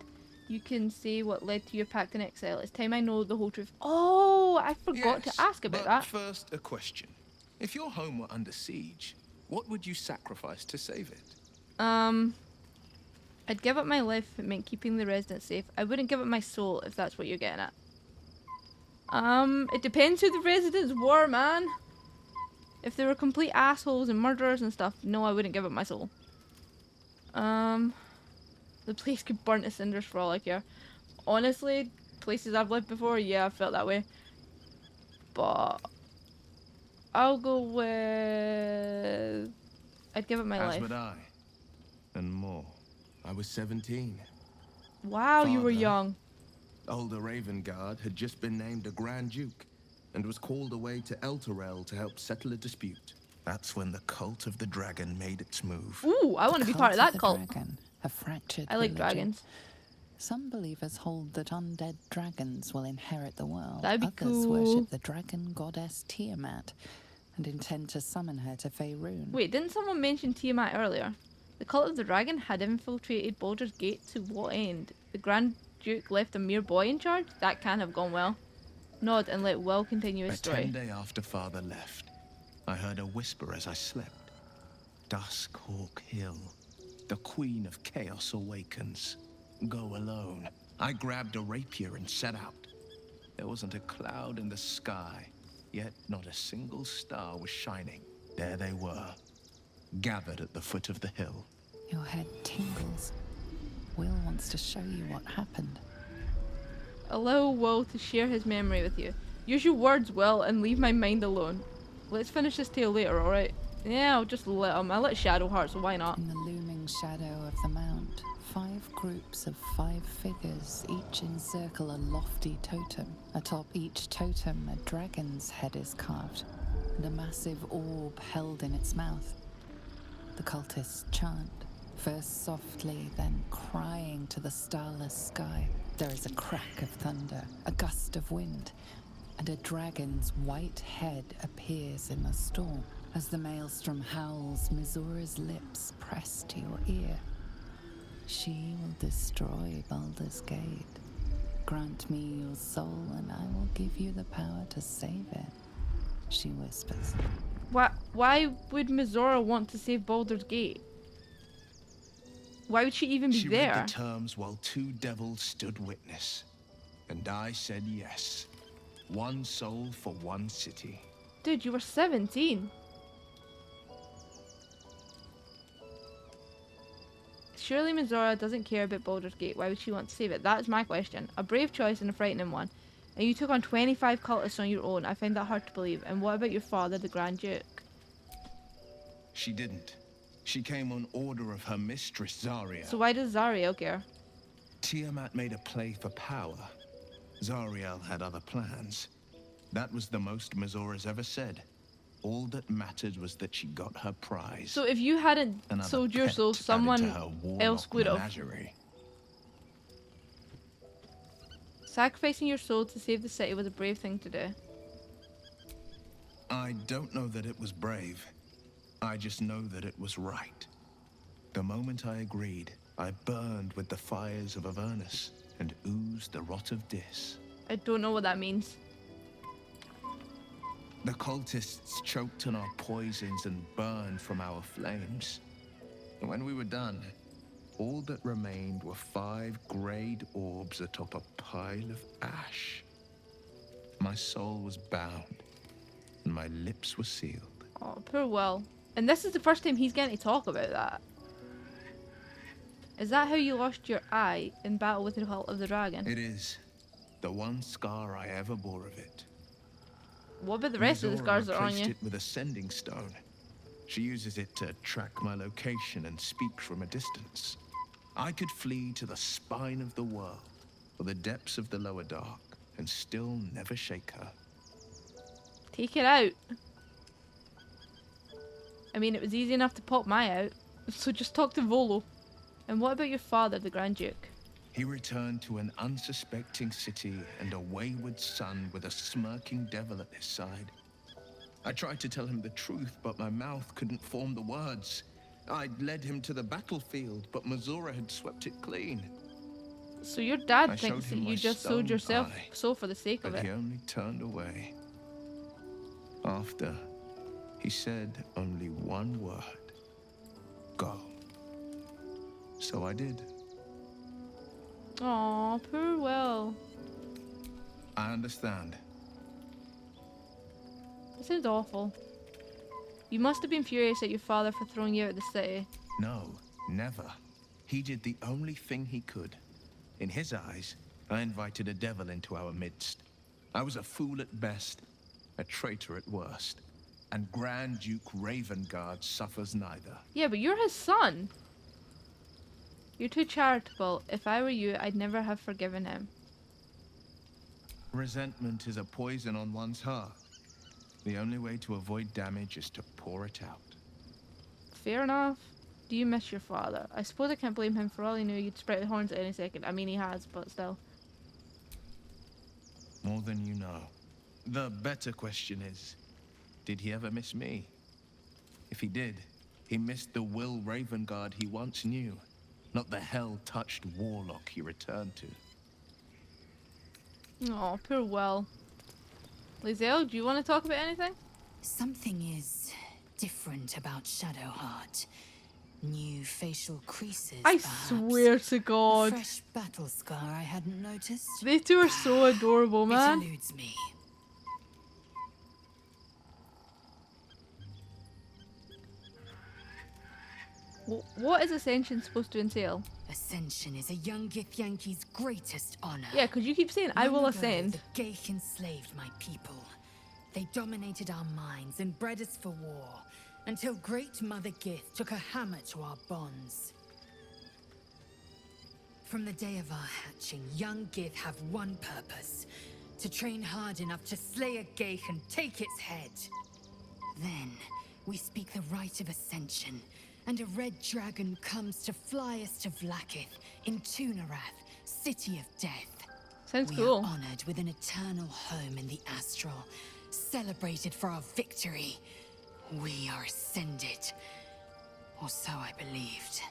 you can say what led to your pact in exile. It's time I know the whole truth. Oh, I forgot to ask about that. First, a question. If your home were under siege, what would you sacrifice to save it? I'd give up my life if it meant keeping the residents safe. I wouldn't give up my soul if that's what you're getting at. It depends who the residents were, man. If they were complete assholes and murderers and stuff, no, I wouldn't give up my soul. The place could burn to cinders for all I care. Honestly, places I've lived before, yeah, I've felt that way. But I'll go with... I'd give up my life. As would I. And more. I was 17. Wow, you were Father, young. Older Ravengard had just been named a Grand Duke and was called away to Elturel to help settle a dispute. That's when the cult of the dragon made its move. Ooh, I want to be part of that cult. Dragon, a fractured I like religion. dragons. Some believers hold that undead dragons will inherit the world. That'd be Others cool. worship the dragon goddess Tiamat and intend to summon her to Faerun. Wait, didn't someone mention Tiamat earlier? The cult of the dragon had infiltrated Baldur's Gate to what end? The Grand Duke left a mere boy in charge? That can't have gone well. Nod and let Will continue his A story. 10 day after Father left, I heard a whisper as I slept. Duskhawk Hill. The Queen of Chaos awakens. Go alone. I grabbed a rapier and set out. There wasn't a cloud in the sky. yet not a single star was shining. There they were, gathered at the foot of the hill. Your head tingles. Will wants to show you what happened. Allow Will to share his memory with you. Use your words, Will, and leave my mind alone. Let's finish this tale later, alright? Yeah, I'll just let him. I let Shadowheart, so why not? In the looming shadow of the mount, 5 groups of 5 figures each encircle a lofty totem. Atop each totem, a dragon's head is carved, and a massive orb held in its mouth. The cultists chant, first softly, then crying to the starless sky. There is a crack of thunder, a gust of wind, and a dragon's white head appears in the storm. As the maelstrom howls, Mizora's lips press to your ear. She will destroy Baldur's Gate. Grant me your soul and I will give you the power to save it, she whispers. Why would Mizora want to save Baldur's Gate? Why would she even be there? She read the terms while 2 devils stood witness. And I said yes. 1 soul for 1 city. Dude, you were 17. Surely Mizora doesn't care about Baldur's Gate. Why would she want to save it? That is my question. A brave choice and a frightening one. And you took on 25 cultists on your own. I find that hard to believe. And what about your father, the Grand Duke? She didn't. She came on order of her mistress, Zariel. So why does Zariel care? Tiamat made a play for power. Zariel had other plans. That was the most Mizora's ever said. All that mattered was that she got her prize. So if you hadn't sold your soul, someone else would have. Sacrificing your soul to save the city was a brave thing to do. I don't know that it was brave. I just know that it was right. The moment I agreed, I burned with the fires of Avernus and oozed the rot of Dis. I don't know what that means. The cultists choked on our poisons and burned from our flames. And when we were done, all that remained were 5 greyed orbs atop a pile of ash. My soul was bound, and my lips were sealed. Oh, poor Will. And this is the first time he's getting to talk about that. Is that how you lost your eye in battle with the Hilt of the Dragon? It is. The one scar I ever bore of it. What about the rest of the scars that are on replaced you? it with a sending stone. She uses it to track my location and speak from a distance. I could flee to the spine of the world, or the depths of the lower dark, and still never shake her. Take it out. I mean, it was easy enough to pop my out, so just talk to Volo. And what about your father, the Grand Duke? He returned to an unsuspecting city and a wayward son with a smirking devil at his side. I tried to tell him the truth, but my mouth couldn't form the words. I'd led him to the battlefield, but Mizora had swept it clean. So your dad thinks that you just sold yourself soul for the sake of it. But he only turned away. After, he said only one word. Go. So I did. Aw, poor Will. I understand. This is awful. You must have been furious at your father for throwing you out of the city. No, never. He did the only thing he could. In his eyes, I invited a devil into our midst. I was a fool at best, a traitor at worst. And Grand Duke Ravengard suffers neither. Yeah, but you're his son. You're too charitable. If I were you, I'd never have forgiven him. Resentment is a poison on one's heart. The only way to avoid damage is to pour it out. Fair enough. Do you miss your father? I suppose I can't blame him. For all he knew, you'd sprout the horns at any second. I mean, he has, but still. More than you know. The better question is, did he ever miss me? If he did, he missed the Will Ravengard he once knew, not the hell-touched warlock he returned to. Oh, poor Will. Lizelle, do you want to talk about anything? Something is different about Shadowheart. New facial creases, I perhaps. swear to God. Fresh battle scar I hadn't noticed. They two are so adorable, man. It eludes me. What is Ascension supposed to entail? Ascension is a young Githyanki's greatest honor. Yeah, because you keep saying, I will Long ago, ascend. The Geich enslaved my people. They dominated our minds and bred us for war, until Great Mother Gith took a hammer to our bonds. From the day of our hatching, young Gith have one purpose: to train hard enough to slay a Geich and take its head. Then, we speak the rite of Ascension, and a red dragon comes to fly us to Vlaakith in Tunarath, City of Death. Sounds we cool. are honored with an eternal home in the Astral, celebrated for our victory. We are ascended. Or so I believed.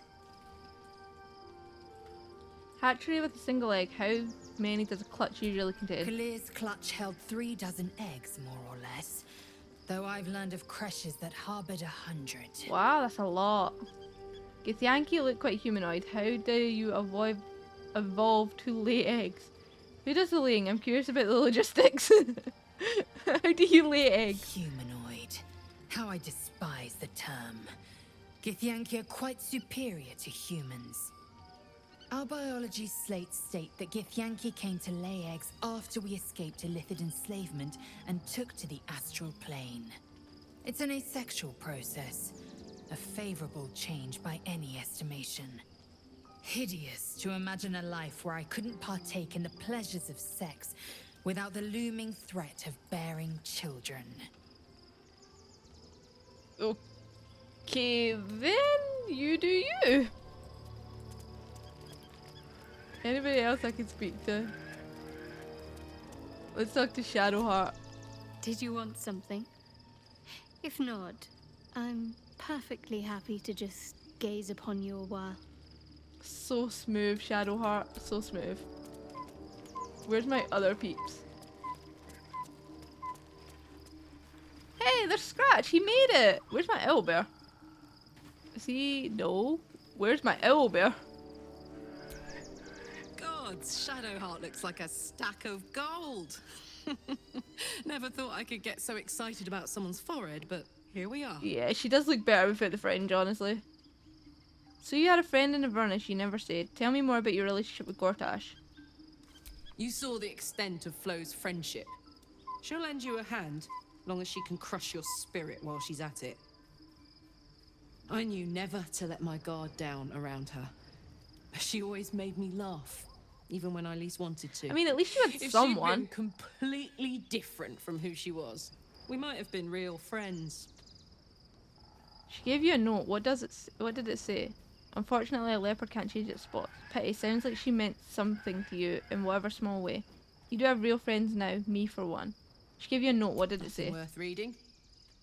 Hatchery with a single egg. How many does a clutch usually contain? Kalir's clutch held 3 dozen eggs, more or less. Though I've learned of creches that harbored 100. Wow, that's a lot. Githyanki look quite humanoid. How do you evolve to lay eggs? Who does the laying? I'm curious about the logistics. How do you lay eggs? Humanoid. How I despise the term. Githyanki are quite superior to humans. Our biology slates state that Githyanki came to lay eggs after we escaped Illithid enslavement and took to the astral plane. It's an asexual process, a favorable change by any estimation. Hideous to imagine a life where I couldn't partake in the pleasures of sex without the looming threat of bearing children. Okay, then you do you. Anybody else I can speak to? Let's talk to Shadowheart. Did you want something? If not, I'm perfectly happy to just gaze upon you a while. So smooth, Shadowheart. So smooth. Where's my other peeps? Hey, there's Scratch. He made it. Where's my owlbear? Is he? No. Where's my owlbear? Shadowheart looks like a stack of gold. Never thought I could get so excited about someone's forehead, but here we are. Yeah, she does look better without the fringe, honestly. So you had a friend in Avernus, you never said. Tell me more about your relationship with Gortash. You saw the extent of Flo's friendship. She'll lend you a hand, long as she can crush your spirit while she's at it. I knew never to let my guard down around her. She always made me laugh. Even when I least wanted to. I mean, at least you had someone. If she'd been completely different from who she was, we might have been real friends. She gave you a note. What did it say? Unfortunately, a leopard can't change its spots. Pity. Sounds like she meant something to you in whatever small way. You do have real friends now, me for one. She gave you a note. What did it say? Worth reading.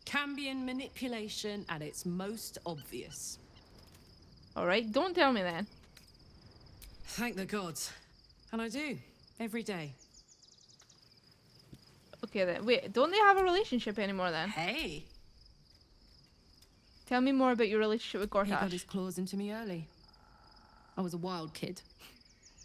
Cambion manipulation at its most obvious. Alright, don't tell me then. Thank the gods. And I do, every day. Okay then, wait, don't they have a relationship anymore then? Hey! Tell me more about your relationship with Gortash. He got his claws into me early. I was a wild kid,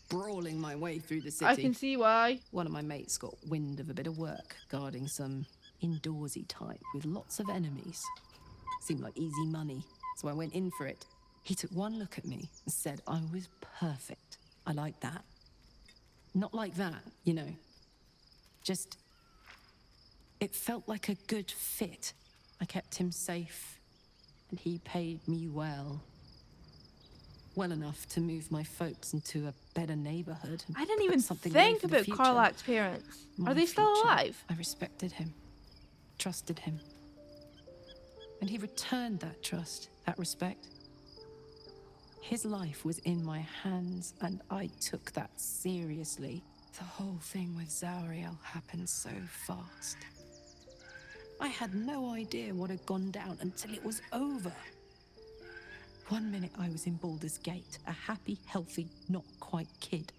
brawling my way through the city. I can see why. One of my mates got wind of a bit of work, guarding some indoorsy type with lots of enemies. Seemed like easy money, so I went in for it. He took one look at me and said I was perfect. I like that. Not like that, you know. Just... it felt like a good fit. I kept him safe, and he paid me well. Well enough to move my folks into a better neighborhood. I didn't even think about Karlach's parents. Are they still alive? I respected him, trusted him. And he returned that trust, that respect. His life was in my hands, and I took that seriously. The whole thing with Zauriel happened so fast. I had no idea what had gone down until it was over. One minute I was in Baldur's Gate, a happy, healthy, not quite kid.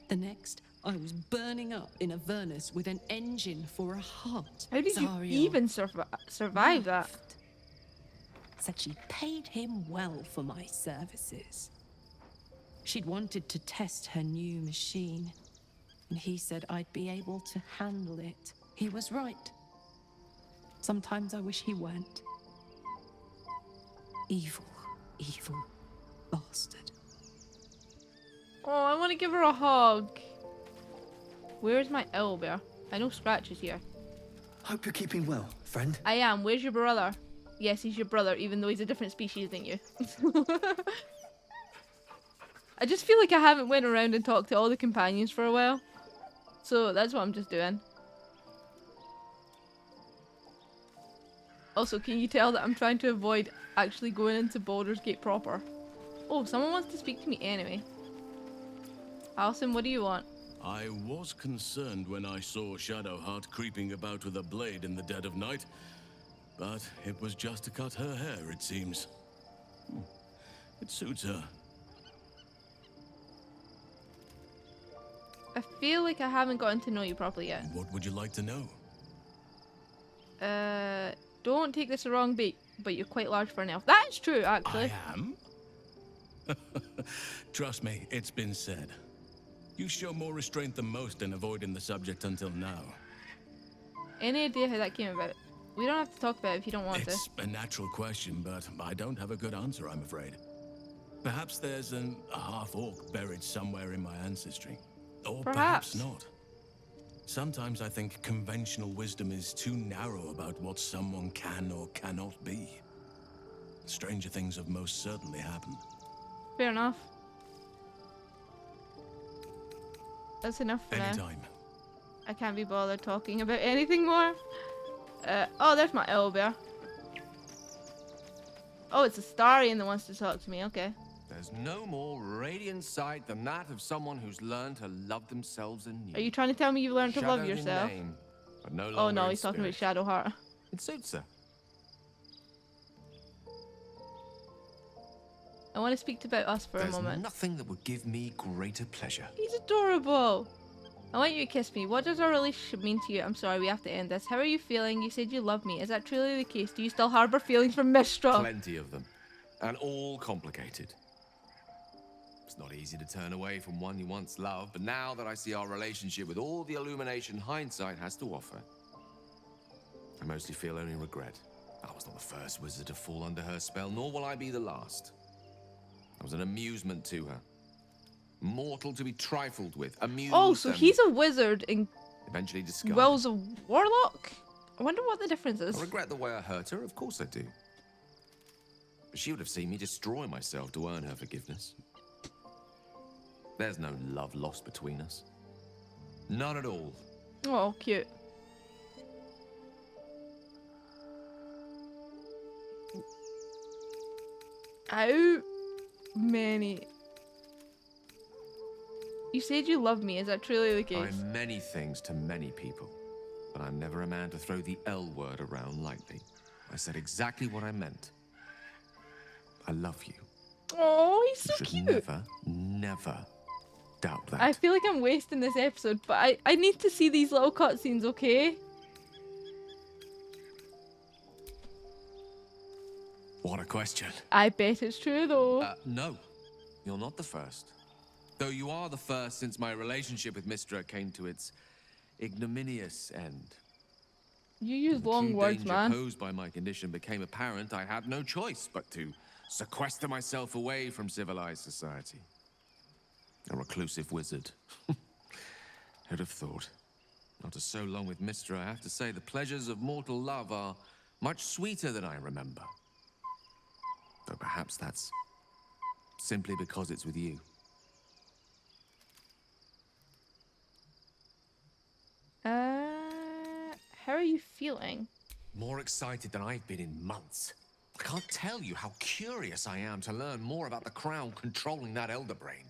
The next, I was burning up in Avernus with an engine for a heart. How did you even survive that? Said she paid him well for my services. She'd wanted to test her new machine, and he said I'd be able to handle it. He was right. Sometimes I wish he weren't. Evil, evil, bastard. Oh, I want to give her a hug. Where's my owlbear? I know Scratch is here. Hope you're keeping well, friend. I am. Where's your brother? Yes, he's your brother, even though he's a different species than you. I just feel like I haven't went around and talked to all the companions for a while. So that's what I'm just doing. Also, can you tell that I'm trying to avoid actually going into Baldur's Gate proper? Oh, someone wants to speak to me anyway. Alison, what do you want? I was concerned when I saw Shadowheart creeping about with a blade in the dead of night, but it was just to cut her hair, it seems. It suits her. I feel like I haven't gotten to know you properly yet. What would you like to know? Don't take this the wrong bait, but you're quite large for an elf. That is true, actually. I am? Trust me, it's been said. You show more restraint than most in avoiding the subject until now. Any idea how that came about? We don't have to talk about it if you don't want to. It's a natural question, but I don't have a good answer, I'm afraid. Perhaps there's a half-orc buried somewhere in my ancestry. Or perhaps not. Sometimes I think conventional wisdom is too narrow about what someone can or cannot be. Stranger things have most certainly happened. Fair enough. That's enough for now. Anytime. I can't be bothered talking about anything more. Oh, there's my owlbear. Oh, it's a Starian that wants to talk to me. Okay. There's no more radiant sight than that of someone who's learned to love themselves anew. Are you trying to tell me you've learned to love Shadowed in yourself? name, but no Oh longer no, in he's talking about spirit. Shadowheart. It suits her. I want to speak about us for a There's moment. nothing that would give me greater pleasure. He's adorable. I want you to kiss me. What does our relationship mean to you? I'm sorry, we have to end this. How are you feeling? You said you love me. Is that truly the case? Do you still harbor feelings for Mistral? Plenty of them, and all complicated. It's not easy to turn away from one you once loved, but now that I see our relationship with all the illumination hindsight has to offer, I mostly feel only regret. I was not the first wizard to fall under her spell, nor will I be the last. I was an amusement to her. Mortal to be trifled with, amused. Oh, so and he's a wizard and eventually discarded. Will's a warlock? I wonder what the difference is. I regret the way I hurt her, of course I do. But she would have seen me destroy myself to earn her forgiveness. There's no love lost between us. None at all. Oh, cute. How many? You said you love me. Is that truly the case? I'm many things to many people, but I'm never a man to throw the L word around lightly. I said exactly what I meant. I love you. Oh, he's so You should cute. never doubt that. I feel like I'm wasting this episode, but I need to see these little cutscenes, okay? What a question. I bet it's true, though. No, you're not the first. Though you are the first since my relationship with Mystra came to its ignominious end. You use long True words, danger man. posed by my condition became apparent. I had no choice but to sequester myself away from civilized society. A reclusive wizard. Who'd have thought? After so long with Mystra, I have to say the pleasures of mortal love are much sweeter than I remember. Though perhaps that's simply because it's with you. How are you feeling? More excited than I've been in months. I can't tell you how curious I am to learn more about the crown controlling that elder brain.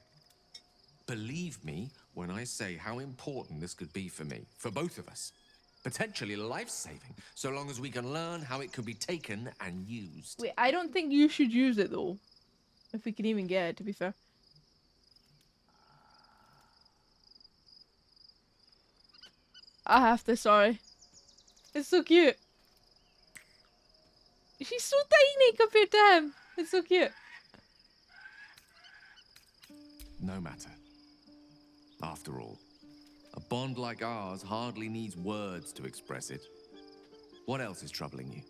Believe me when I say how important this could be for me, for both of us. Potentially life-saving, so long as we can learn how it could be taken and used. Wait, I don't think you should use it, though. If we can even get it, to be fair. I have to, sorry. It's so cute. She's so tiny compared to him. It's so cute. No matter. After all, a bond like ours hardly needs words to express it. What else is troubling you?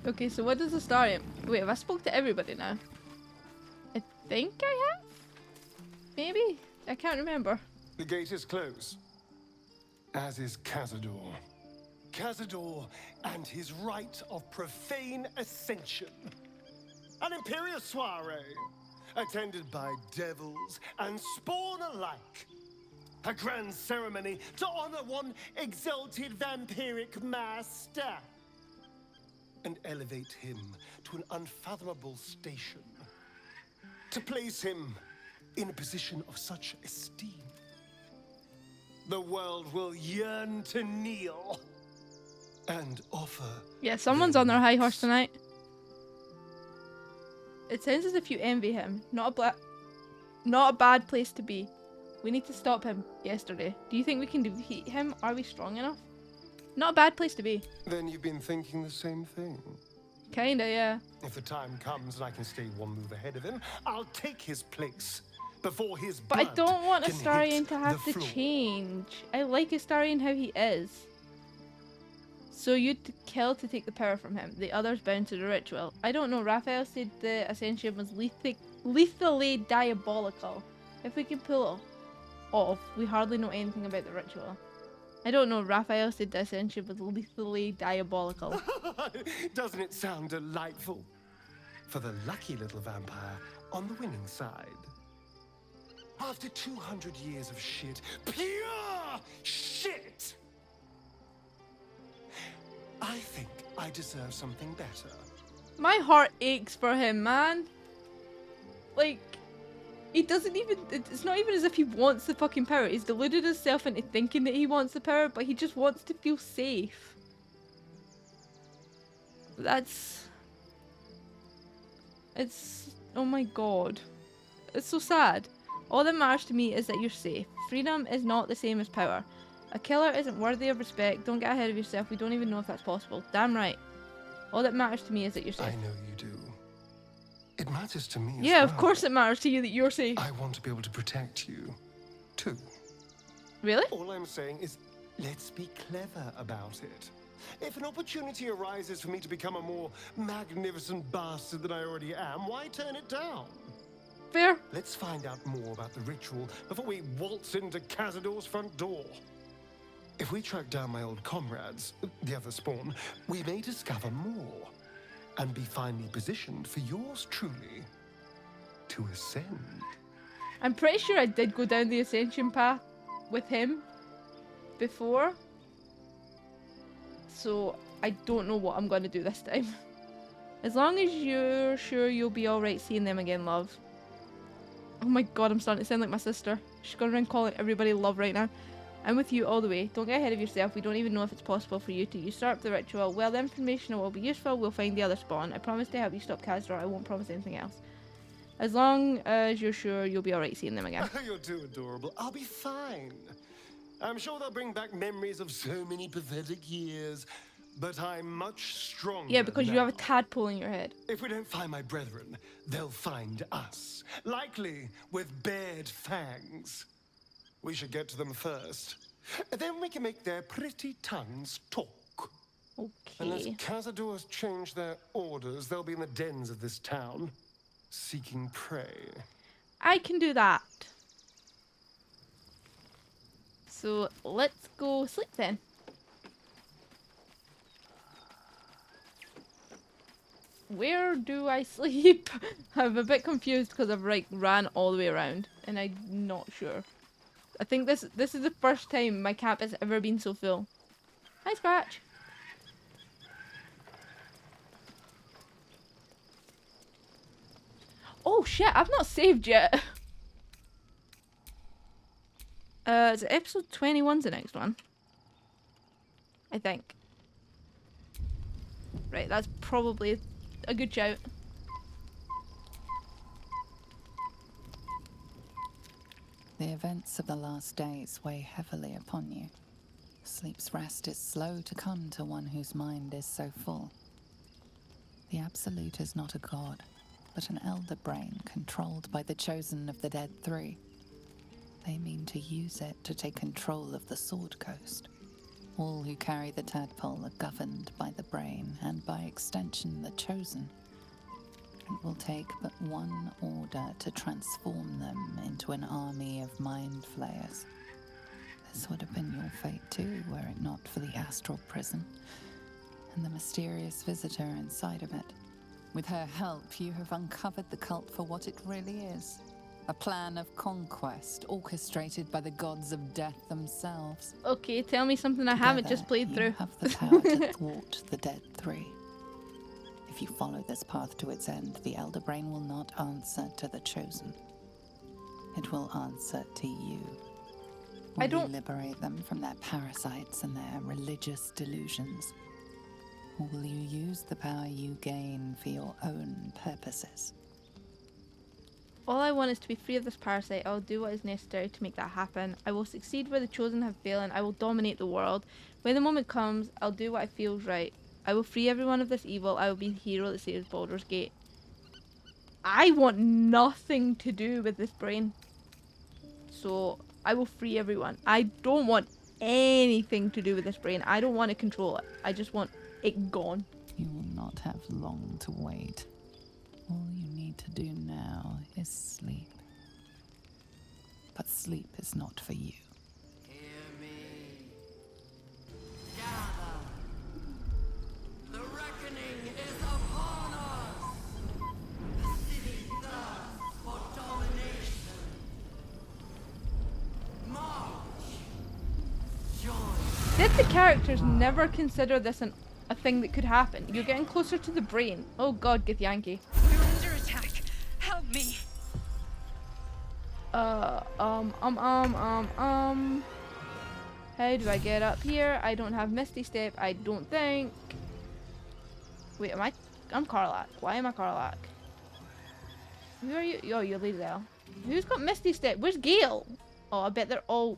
Okay, so what does the story... Wait, have I spoke to everybody now? I think I have? Maybe? I can't remember. The gate is closed, as is Cazador. Cazador and his rite of profane ascension. An imperial soiree, attended by devils and spawn alike. A grand ceremony to honor one exalted vampiric master. And elevate him to an unfathomable station. To place him in a position of such esteem. The world will yearn to kneel and offer. Yeah, someone's on their high horse tonight. It sounds as if you envy him. Not a bad place to be. We need to stop him yesterday. Do you think we can defeat him? Are we strong enough? Not a bad place to be. Then you've been thinking the same thing. Kinda, yeah. If the time comes and I can stay one move ahead of him, I'll take his place before his But I blood don't want can Astarion hit to have the to floor. change. I like Astarion how he is. So you'd kill to take the power from him. The others bound to the ritual. I don't know. Raphael said the Ascension was lethally diabolical. If we can pull it off, we hardly know anything about the ritual. I don't know. Raphael said the Ascension was lethally diabolical. Doesn't it sound delightful? For the lucky little vampire on the winning side. After 200 years of shit, pure shit! I think I deserve something better. My heart aches for him, man. Like, he doesn't even... It's not even as if he wants the fucking power. He's deluded himself into thinking that he wants the power, but he just wants to feel safe. That's... It's... Oh my god. It's so sad. All that matters to me is that you're safe. Freedom is not the same as power. A killer isn't worthy of respect. Don't get ahead of yourself. We don't even know if that's possible. Damn right. All that matters to me is that you're safe. I know you do. It matters to me as Yeah, of well. course it matters to you that you're safe. I want to be able to protect you, too. Really? All I'm saying is, let's be clever about it. If an opportunity arises for me to become a more magnificent bastard than I already am, why turn it down? Fair. Let's find out more about the ritual before we waltz into Cazador's front door. If we track down my old comrades, the other spawn, we may discover more and be finally positioned for yours truly to ascend. I'm pretty sure I did go down the ascension path with him before. So I don't know what I'm going to do this time. As long as you're sure you'll be alright seeing them again, love. Oh my god, I'm starting to sound like my sister. She's going around calling everybody love right now. I'm with you all the way. Don't get ahead of yourself. We don't even know if it's possible for you to usurp the ritual. Well, the information will be useful. We'll find the other spawn. I promise to help you stop Kazdor. I won't promise anything else. As long as you're sure you'll be alright seeing them again. You're too adorable. I'll be fine. I'm sure they'll bring back memories of so many pathetic years, but I'm much stronger. Yeah, because now. you have a tadpole in your head. If we don't find my brethren, they'll find us. Likely with bared fangs. We should get to them first. Then we can make their pretty tongues talk. Unless Okay. Cazador's changed their orders, they'll be in the dens of this town, seeking prey. I can do that. So let's go sleep then. Where do I sleep? I'm a bit confused because I've ran all the way around and I'm not sure. I think this is the first time my camp has ever been so full. Hi, Scratch. Oh shit, I've not saved yet. Is it episode 21's the next one? I think. Right, that's probably a good shout. The events of the last days weigh heavily upon you. Sleep's rest is slow to come to one whose mind is so full. The Absolute is not a god, but an elder brain controlled by the chosen of the Dead Three. They mean to use it to take control of the Sword Coast, All who carry the tadpole are governed by the brain, and by extension the chosen. It will take but one order to transform them into an army of mind flayers. This would have been your fate too, were it not for the astral prison and the mysterious visitor inside of it. With her help, you have uncovered the cult for what it really is. A plan of conquest orchestrated by the gods of death themselves. Okay, tell me something I haven't just played through. You have the power to thwart the dead three. If you follow this path to its end, the Elder Brain will not answer to the chosen. It will answer to you. Will you liberate them from their parasites and their religious delusions? Or will you use the power you gain for your own purposes? All I want is to be free of this parasite. I will do what is necessary to make that happen. I will succeed where the chosen have failed, and I will dominate the world. When the moment comes, I'll do what I feel is right. I will free everyone of this evil. I will be the hero that saves Baldur's Gate. I want nothing to do with this brain. So, I will free everyone. I don't want anything to do with this brain. I don't want to control it. I just want it gone. You will not have long to wait. All you need to do now is sleep. But sleep is not for you. Hear me. Gather. The reckoning is upon us. The city thirsts for domination. March. Join. Did the characters never consider this a thing that could happen? You're getting closer to the brain. Oh god, Githyanki. We're under attack. Help me. How do I get up here? I don't have Misty Step, I don't think. Wait, I'm Karlach. Why am I Karlach? Who are you? Oh, you're Lae'zel. Who's got Misty Step? Where's Gale? Oh, I bet they're all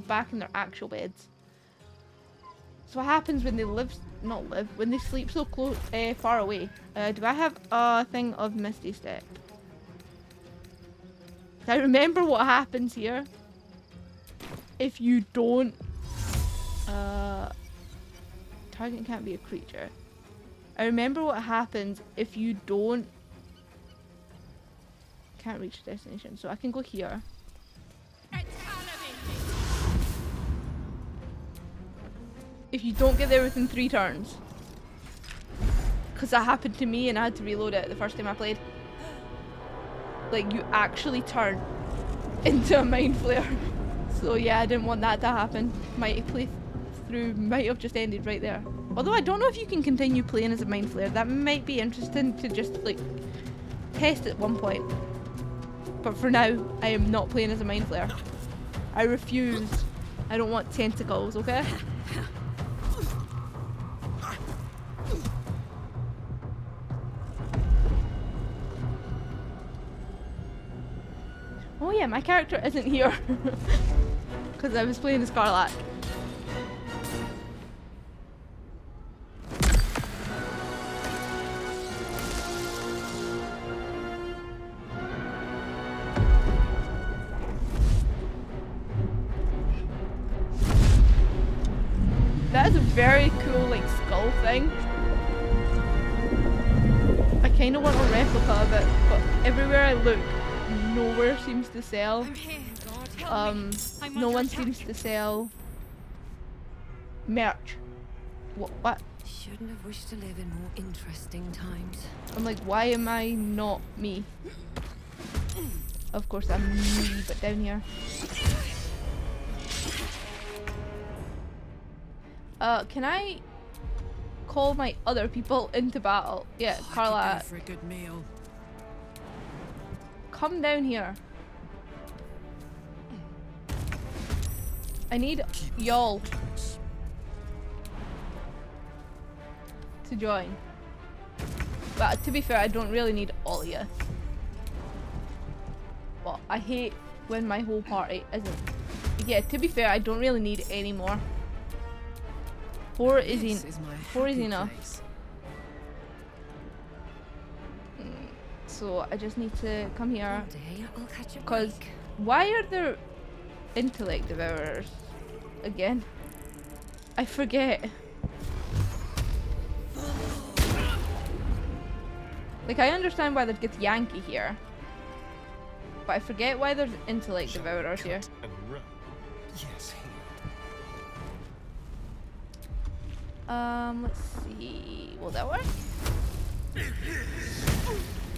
back in their actual beds. So what happens when they when they sleep so close, far away? Do I have a thing of Misty Step? I remember what happens here. If you don't, target can't be a creature. I remember what happens if you don't, can't reach the destination. So I can go here. If you don't get there within 3 turns. Because that happened to me and I had to reload it the first time I played. Like, you actually turn into a mind flayer. So yeah, I didn't want that to happen. My playthrough might have just ended right there. Although I don't know if you can continue playing as a mind flayer. That might be interesting to just like test at one point. But for now, I am not playing as a mind flayer. I refuse. I don't want tentacles, okay? Oh yeah, my character isn't here. Because I was playing as Karlach. That is a very cool, like, skull thing. I kind of want a replica of it, but everywhere I look, nowhere seems to sell. No one seems to sell merch. What? Shouldn't have wished to live in more interesting times. I'm like, why am I not me? Of course I'm me, but down here. Can I call my other people into battle? Yeah, Karlach. For a good meal. Come down here. I need y'all to join. But to be fair, I don't really need all of you. But I hate when my whole party isn't. Yeah, to be fair, I don't really need any more. 4 is enough. So I just need to come here. Because why are there intellect devourers again? I forget. Like, I understand why there's Githyanki here. But I forget why there's Intellect Devourers here. Yes, Let's see. Will that work?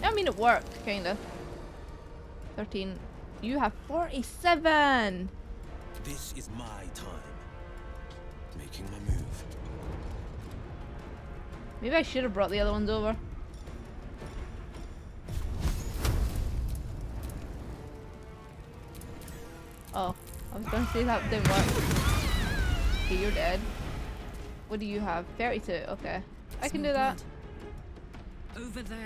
I mean, it worked, kinda. 13. You have 47! This is my time. Making my move. Maybe I should have brought the other ones over. Oh, I was gonna say that didn't work. Okay, you're dead. What do you have? 32, okay. I can do that. Over there.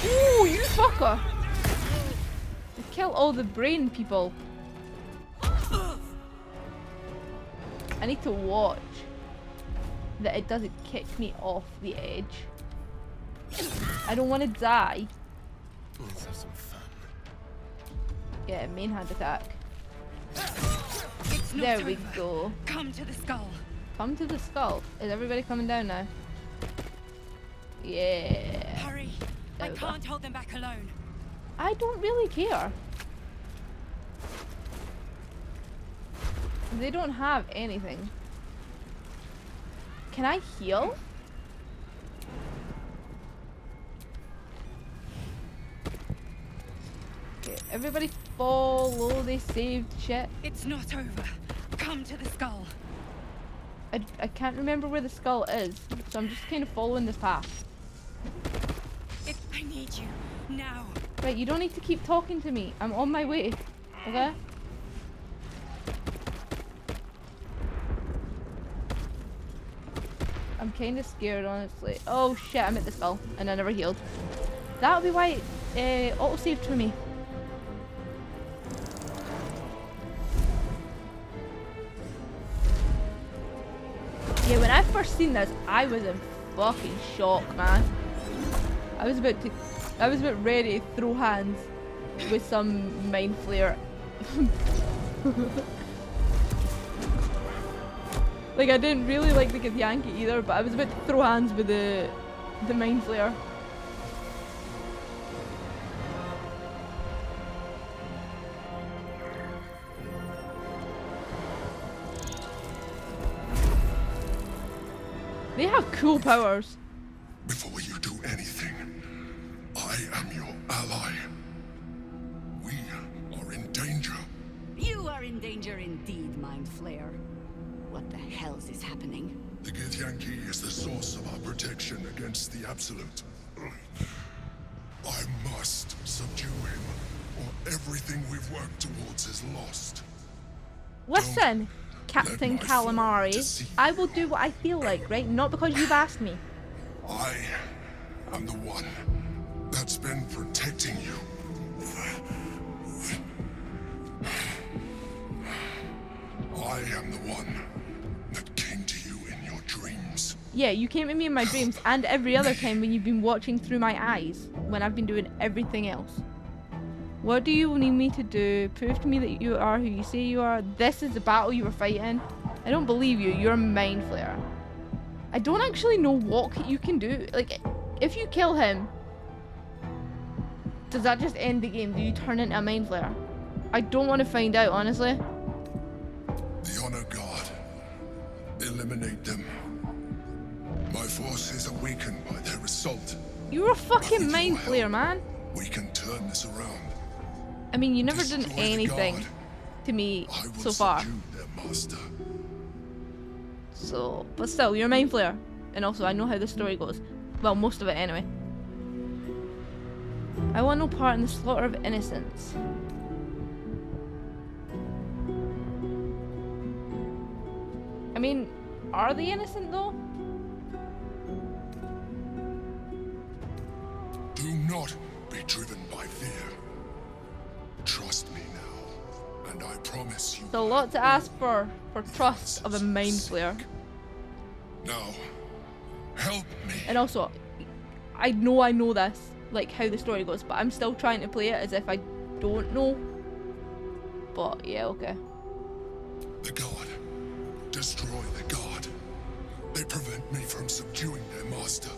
Ooh, you fucker! Kill all the brain people. I need to watch that it doesn't kick me off the edge. I don't want to die. Let's have some fun. Yeah, main hand attack. It's not There we over. go. Come to the skull. Come to the skull. Is everybody coming down now? Yeah. Hurry. There I we go. can't hold them back alone. I don't really care. They don't have anything. Can I heal? Okay, everybody follow. They saved shit. It's not over. Come to the skull. I can't remember where the skull is, so I'm just kind of following this path. I need you now. Right, you don't need to keep talking to me. I'm on my way. Okay? I'm kind of scared, honestly. Oh shit, I'm at the skull, and I never healed. That'll be why it auto-saved for me. Yeah, when I first seen this, I was in fucking shock, man. I was about ready to throw hands with some mind flare. Like, I didn't really like the Githyanki either, but I was about to throw hands with the mind flare. They have cool powers. Before you do anything, I am your ally. We are in danger. You are in danger indeed, Mind Flayer. What the hell is happening? The Githyanki is the source of our protection against the Absolute. I must subdue him, or everything we've worked towards is lost. Listen, Captain Calamari, I will do what I feel like, right? Not because you've asked me. I am the one that's been protecting you. I am the one that came to you in your dreams. Yeah, you came to me in my dreams and every other time when you've been watching through my eyes when I've been doing everything else. What do you need me to do? Prove to me that you are who you say you are. This is the battle you were fighting. I don't believe you. You're a mind flayer. I don't actually know what you can do. Like, if you kill him, does that just end the game? Do you turn into a mind flayer? I don't want to find out, honestly. The Honor God. Eliminate them. My forces are weakened by their assault. You're a fucking mind flayer, man. We can turn this around. I mean, you never done anything to me so far. Their master. So, but still, you're a mind flayer. And also, I know how the story goes. Well, most of it anyway. I want no part in the slaughter of innocents. I mean, are they innocent though? Do not be driven by fear. Trust me now, and I promise you. It's a lot to ask for trust of a mind flayer. Now, help me. And also, I know this, like how the story goes, but I'm still trying to play it as if I don't know. But yeah, okay. The god. Destroy the god. They prevent me from subduing their master.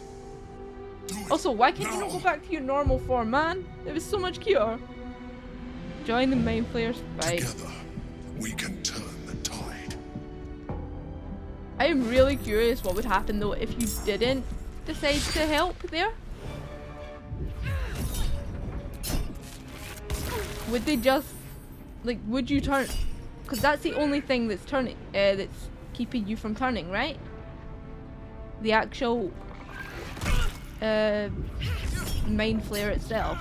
Also, why can't you not go back to your normal form, man? It was so much cuter. Join the Mind Flayers fight. Together, we can turn the tide. I am really curious what would happen though if you didn't decide to help there. Would they just, like, would you turn? Because that's the only thing that's turning, that's keeping you from turning, right? The actual Mind Flayer itself.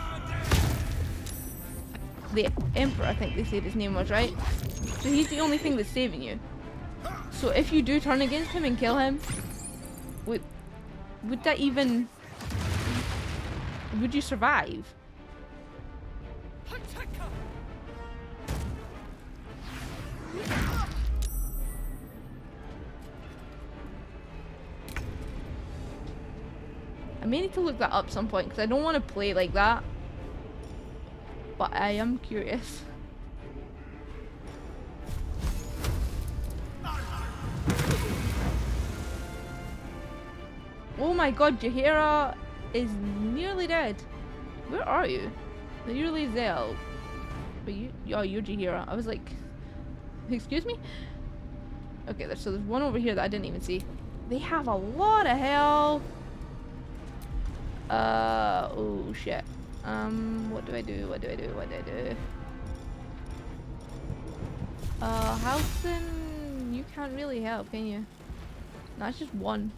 The Emperor, I think they said his name was, right? So he's the only thing that's saving you. So if you do turn against him and kill him, would that even, would you survive? I may need to look that up some point because I don't want to play like that. But I am curious. Oh my god, Jaheira is nearly dead. Where are you? Nearly Zell. But you're Jaheira. I was like, excuse me? Okay, so there's one over here that I didn't even see. They have a lot of health. Oh shit. What do I do? Halson, you can't really help, can you? No, it's just one.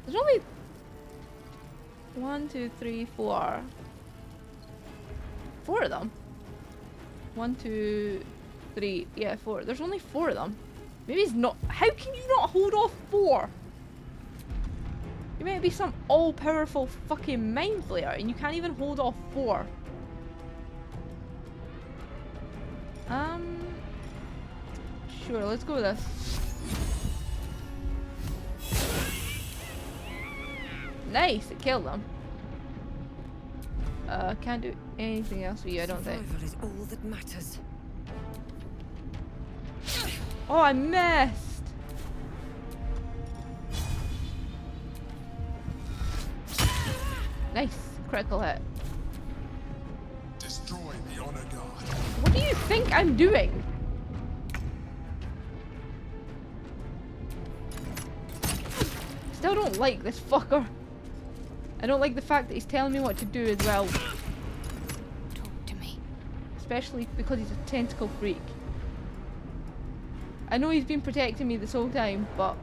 There's only 1, 2, 3, 4. 4 of them. 1, 2, 3, yeah, 4. There's only 4 of them. Maybe it's not. How can you not hold off 4? You might be some all-powerful fucking Mind Flayer and you can't even hold off 4. Sure, let's go with this. Nice, it killed them. Can't do anything else for you, I don't think. Survival is all that matters. Oh, I missed! Nice, critical hit. Destroy the honor guard. What do you think I'm doing? Still don't like this fucker. I don't like the fact that he's telling me what to do as well. Talk to me. Especially because he's a tentacle freak. I know he's been protecting me this whole time, but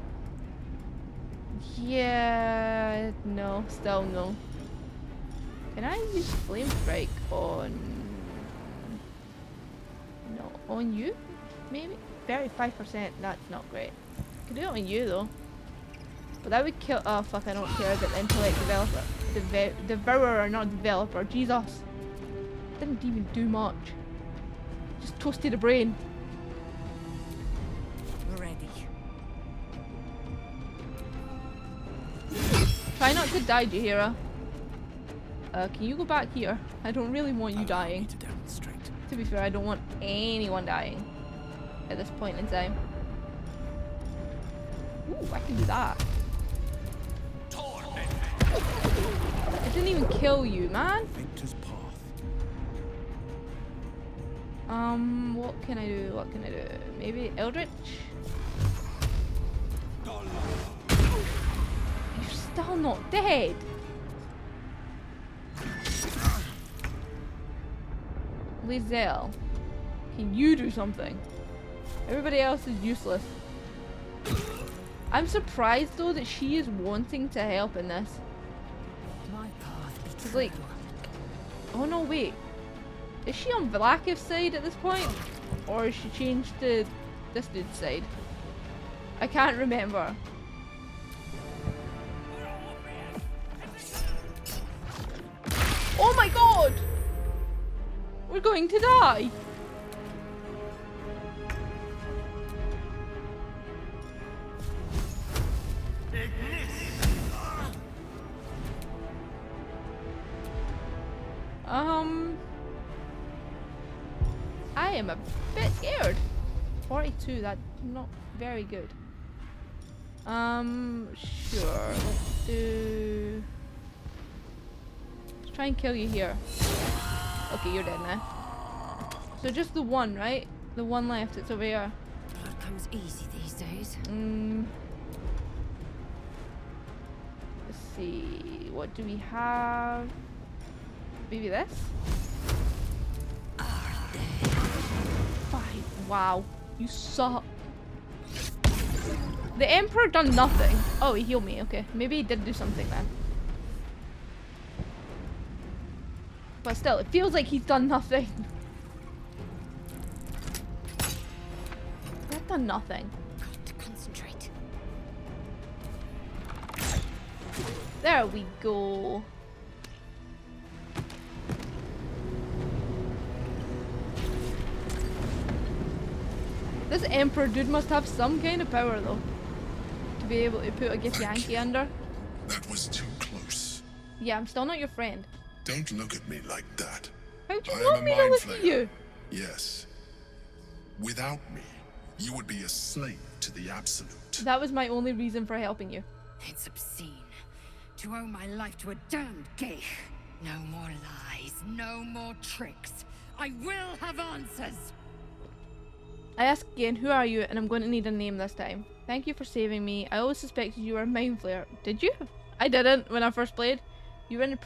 yeah, no, still no. Can I use Flame Strike on... no, on you? Maybe? 35%, that's not great. I could do it on you though. But that would kill... oh fuck, I don't care about the intellect developer. Devourer, not developer. Jesus. Didn't even do much. Just toasted a brain. Ready. Try not to die, Jaheira. Can you go back here? I don't really want you dying. To be fair, I don't want anyone dying at this point in time. Ooh, I can do that. It didn't even kill you, man. Victor's path. What can I do? What can I do? Maybe Eldritch? You're still not dead. Lizelle, can you do something? Everybody else is useless. I'm surprised though that she is wanting to help in this. My path is It's like, oh no, wait. Is she on Vlaakiv's side at this point? Or has she changed to this dude's side? I can't remember. Oh my god! We're going to die! I am a bit scared. 42, that's not very good. Sure, let's do... Let's try and kill you here. Okay, you're dead now. So just the one, right? The one left, it's over here. Blood comes easy these days. Let's see, what do we have? Maybe this? 5, wow, you suck. The Emperor done nothing. Oh, he healed me, okay. Maybe he did do something then. But still, it feels like he's done nothing. I've done nothing. Got to concentrate. There we go. This Emperor dude must have some kind of power though. To be able to put a Githyanki under. That was too close. Yeah, I'm still not your friend. Don't look at me like that. How do you I want am me a to mind look at you? Yes. Without me, you would be a slave to the Absolute. That was my only reason for helping you. It's obscene to owe my life to a damned geich. No more lies, no more tricks. I will have answers. I ask again, who are you? And I'm going to need a name this time. Thank you for saving me. I always suspected you were a mind flayer. Did you? I didn't when I first played. You were in a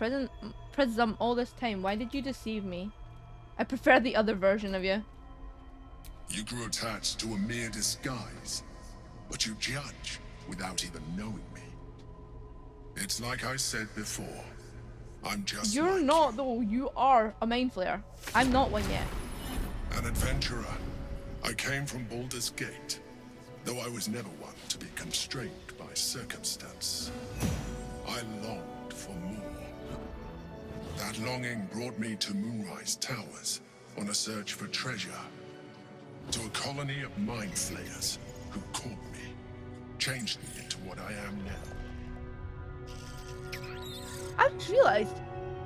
prism all this time. Why did you deceive me? I prefer the other version of you. You grew attached to a mere disguise, but you judge without even knowing me. It's like I said before. I'm just You're not though. You are a mind flayer. I'm not one yet. an adventurer. I came from Baldur's Gate, though I was never one to be constrained by circumstance. I longed for more. That longing brought me to Moonrise Towers on a search for treasure. To a colony of mind flayers who caught me, changed me into what I am now. I just realised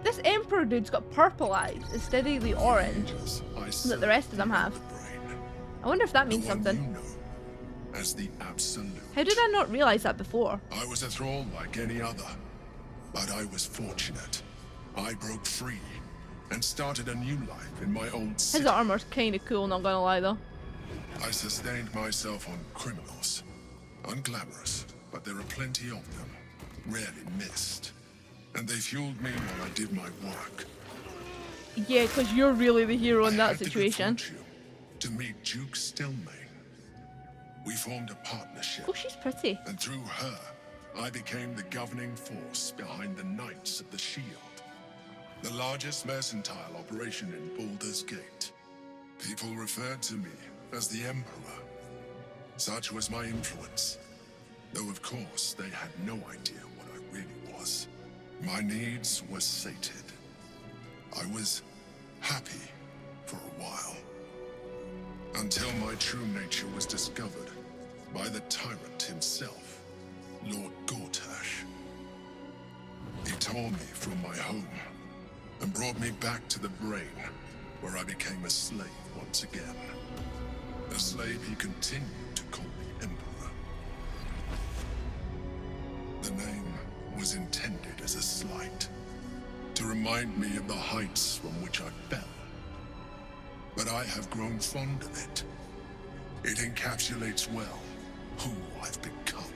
this Emperor dude's got purple eyes instead of the orange that the rest of them have. I wonder if that means something. As the Absolute. How did I not realise that before? I was a thrall like any other, but I was fortunate. I broke free and started a new life in my old city. His armor's kinda cool, not gonna lie though. I sustained myself on criminals. Unglamorous, but there are plenty of them. Rarely missed. And they fueled me while I did my work. Yeah, because you're really the hero in that situation. To meet Duke Stelmane. We formed a partnership. Oh, she's pretty. And through her, I became the governing force behind the Knights of the Shield. The largest mercantile operation in Baldur's Gate. People referred to me as the Emperor. Such was my influence. Though of course, they had no idea what I really was. My needs were sated. I was happy for a while. Until my true nature was discovered by the tyrant himself, Lord Gortash. He tore me from my home and brought me back to the brain, where I became a slave once again. A slave he continued to call me Emperor. The name was intended as a slight, to remind me of the heights from which I fell. But I have grown fond of it. It encapsulates well who I've become.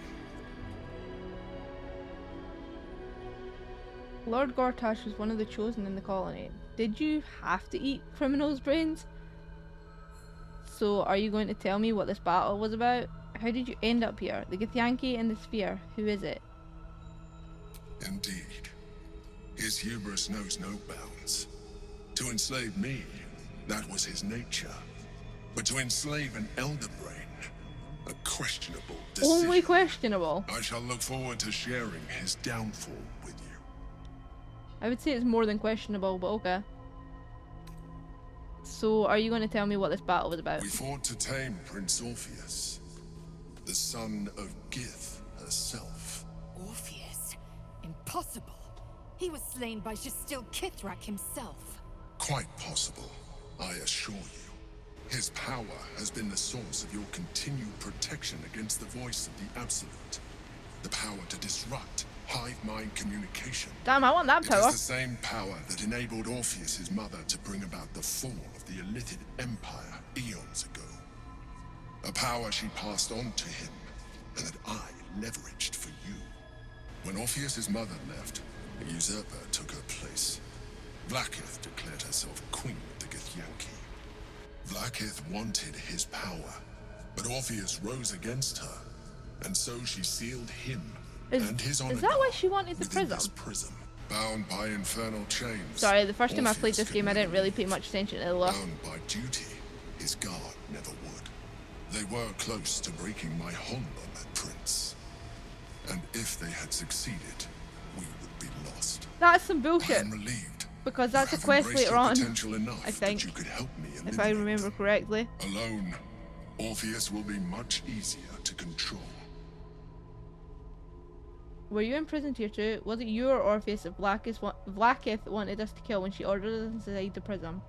Lord Gortash was one of the chosen in the colony. Did you have to eat criminals' brains? So are you going to tell me what this battle was about? How did you end up here? The Githyanki and the Sphere, who is it? Indeed. His hubris knows no bounds. To enslave me, that was his nature. But to enslave an Elder Brain, a questionable decision. Only questionable? I shall look forward to sharing his downfall with you. I would say it's more than questionable, but okay. So, are you going to tell me what this battle was about? We fought to tame Prince Orpheus, the son of Gith herself. Orpheus? Impossible. He was slain by Jastil Kithrak himself. Quite possible, I assure you. His power has been the source of your continued protection against the voice of the Absolute. The power to disrupt hive mind communication. Damn, I want that power. It is the same power that enabled Orpheus's mother to bring about the fall of the Illithid Empire eons ago. A power she passed on to him, and that I leveraged for you. When Orpheus's mother left, a usurper took her place. Vlaakith declared herself queen of the Githyanki. Vlaakith wanted his power, but Orpheus rose against her, and so she sealed him and his honor. Is that why she wanted the prism? Bound by infernal chains. Sorry, the first time I played this game, I didn't really pay much attention to the lore. Bound by duty, his guard never would. They were close to breaking my hold on that prince. And if they had succeeded, we would be lost. That's some bullshit. I'm relieved. Because that's a quest later on, I think, you could help me if I remember correctly. Alone, Orpheus will be much easier to control. Were you imprisoned here too? Was it you or Orpheus that Vlaakith wanted us to kill when she ordered us inside the prison?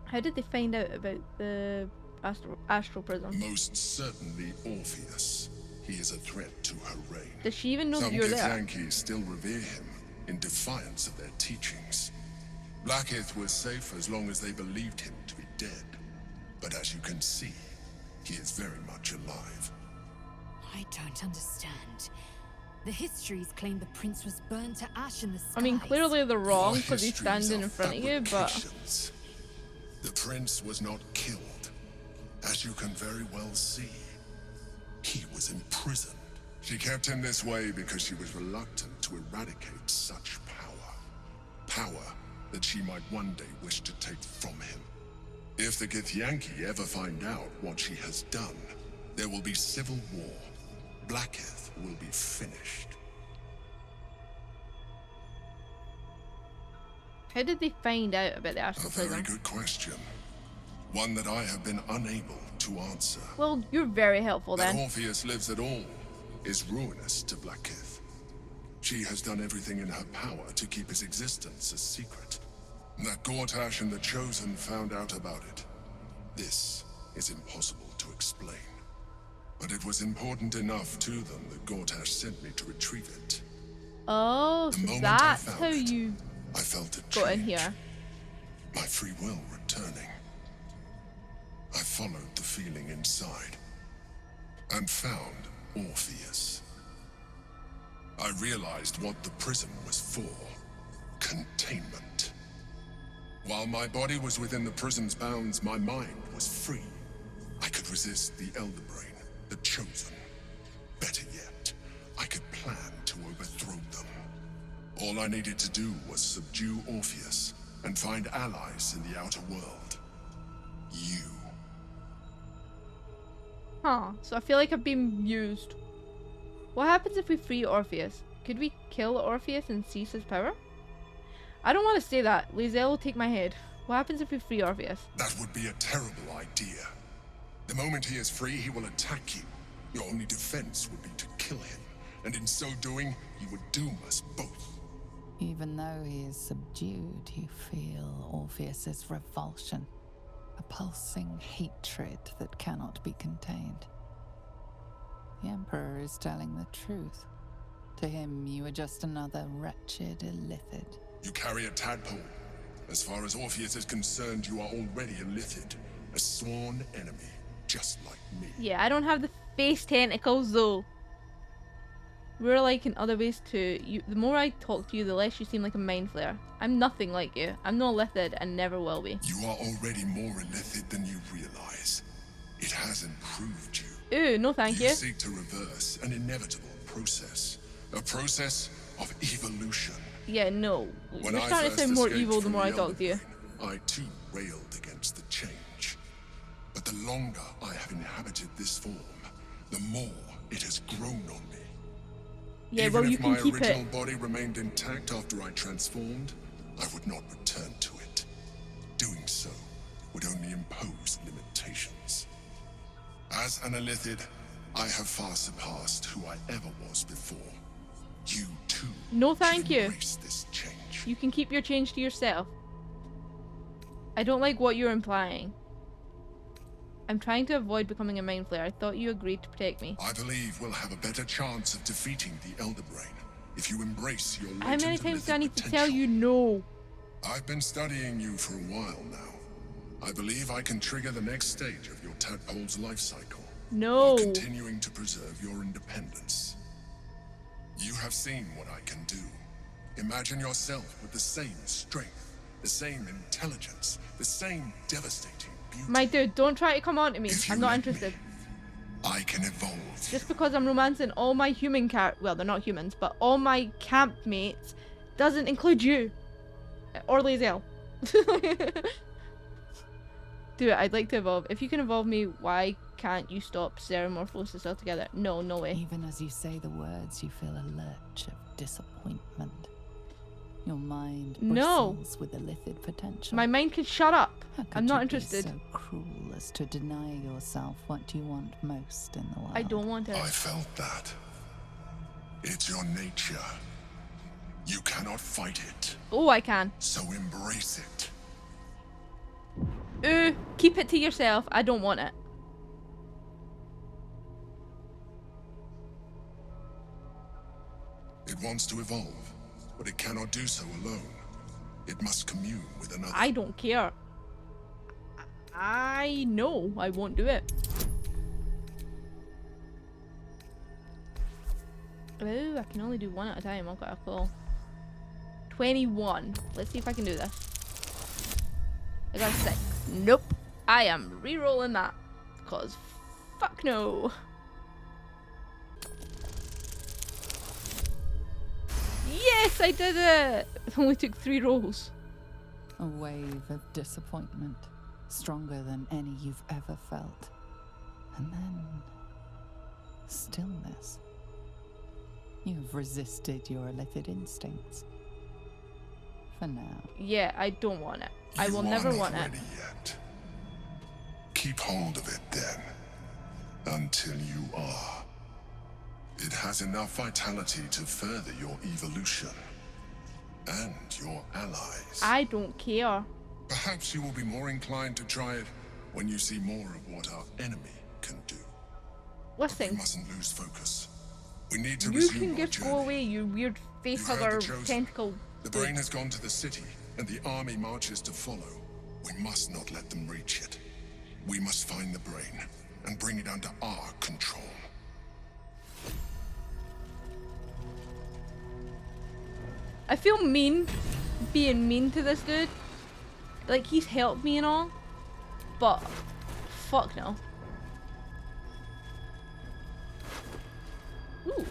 How did they find out about the astral prison? Most certainly Orpheus. He is a threat to her reign. Does she even know that you're there? Some Githyanki still revere him in defiance of their teachings. Vlaakith was safe as long as they believed him to be dead. But as you can see, he is very much alive. I don't understand. The histories claim the prince was burned to ash in the skies. I mean, clearly they're wrong because he's standing in front of you, but... The prince was not killed. As you can very well see, he was imprisoned. She kept him this way because she was reluctant to eradicate such power. Power that she might one day wish to take from him. If the Githyanki ever find out what she has done, there will be civil war. Vlaakith will be finished. How did they find out about the astral prison? A very good question. One that I have been unable to answer. Well, you're very helpful then. That Orpheus lives at all is ruinous to Vlaakith. She has done everything in her power to keep his existence a secret. That Gortash and the Chosen found out about it. This is impossible to explain. But it was important enough to them that Gortash sent me to retrieve it. Oh, so that's how you I felt it got in here. My free will returning. I followed the feeling inside and found Orpheus. I realized what the prison was for. Containment. While my body was within the prison's bounds, my mind was free. I could resist the Elder Brain, the Chosen. Better yet, I could plan to overthrow them. All I needed to do was subdue Orpheus and find allies in the outer world. You. Huh, so I feel like I've been used. What happens if we free Orpheus? Could we kill Orpheus and seize his power? I don't want to say that. Lae'zel will take my head. What happens if we free Orpheus? That would be a terrible idea. The moment he is free, he will attack you. Your only defense would be to kill him. And in so doing, you would doom us both. Even though he is subdued, you feel Orpheus's revulsion. A pulsing hatred that cannot be contained. The Emperor is telling the truth. To him, you are just another wretched Illithid. You carry a tadpole. As far as Orpheus is concerned, you are already Illithid. A sworn enemy, just like me. Yeah, I don't have the face tentacles though. We're like in other ways too. The more I talk to you, the less you seem like a mind flayer. I'm nothing like you. I'm no Illithid and never will be. You are already more Illithid than you realize. It has improved you. Ooh, no thank you. You seek to reverse an inevitable process. A process of evolution. Yeah, no. You're starting to sound more evil the more I talk to you. I too railed against the change. But the longer I have inhabited this form, the more it has grown on me. Yeah, well, you can keep it. Even if my original body remained intact after I transformed, I would not return to it. Doing so would only impose limitations. As an Illithid, I have far surpassed who I ever was before. You too. No, thank you. This change. You can keep your change to yourself. I don't like what you're implying. I'm trying to avoid becoming a mind flayer. I thought you agreed to protect me. I believe we'll have a better chance of defeating the Elder Brain if you embrace your latent How many times do I need to potential. tell you no? I've been studying you for a while now. I believe I can trigger the next stage of your tadpole's life cycle. No. While continuing to preserve your independence. You have seen what I can do. Imagine yourself with the same strength, the same intelligence, the same devastating beauty. My dude, don't try to come on to me. I'm not interested. I can evolve. Just because I'm romancing all my human well, they're not humans, but all my camp mates doesn't include you. Or Lae'zel. Do it, I'd like to evolve. If you can evolve me, why can't you stop stereomorphosis altogether? No, no way. Even as you say the words, you feel a lurch of disappointment. Your mind bristles with illithid potential. My mind can shut up. How could I'm not you interested. Be so cruel as to deny yourself what you want most in the world. I don't want it. I felt that. It's your nature. You cannot fight it. Oh, I can. So embrace it. Keep it to yourself. I don't want it. It wants to evolve, but it cannot do so alone. It must commune with another. I don't care. I know I won't do it. Oh, I can only do one at a time. Okay, cool. 21. Let's see if I can do this. I got a 6. Nope. I am re-rolling that. Because fuck no. Yes, I did it! It only took 3 rolls. A wave of disappointment, stronger than any you've ever felt. And then stillness. You've resisted your illithid instincts. For now. Yeah, I don't want it. I will never want it. Yet. Keep hold of it then. Until you are. It has enough vitality to further your evolution. And your allies. I don't care. Perhaps you will be more inclined to try it when you see more of what our enemy can do. Listen. We mustn't lose focus. We need to You resume can our just journey. go away, you weird face hugger tentacle. The brain has gone to the city, and the army marches to follow. We must not let them reach it. We must find the brain and bring it under our control. I feel mean being mean to this dude. Like, he's helped me and all, but fuck no. Ooh.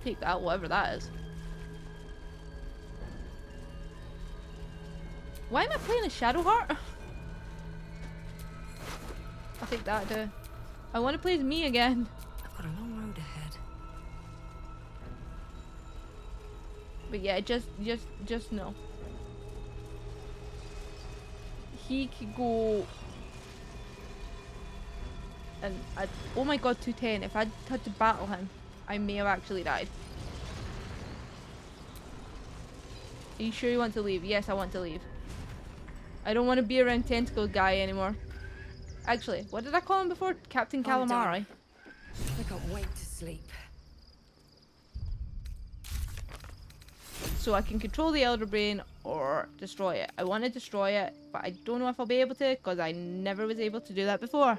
Take that, whatever that is. Why am I playing a Shadowheart? I'll take that too. I want to play as me again. I've got a long road ahead. But yeah, just no. He could go and oh my god, 210. If I'd had to battle him, I may have actually died. Are you sure you want to leave? Yes, I want to leave. I don't want to be around tentacle guy anymore. Actually, what did I call him before? Captain Calamari. I can't wait to sleep. So I can control the Elder Brain or destroy it. I want to destroy it, but I don't know if I'll be able to because I never was able to do that before.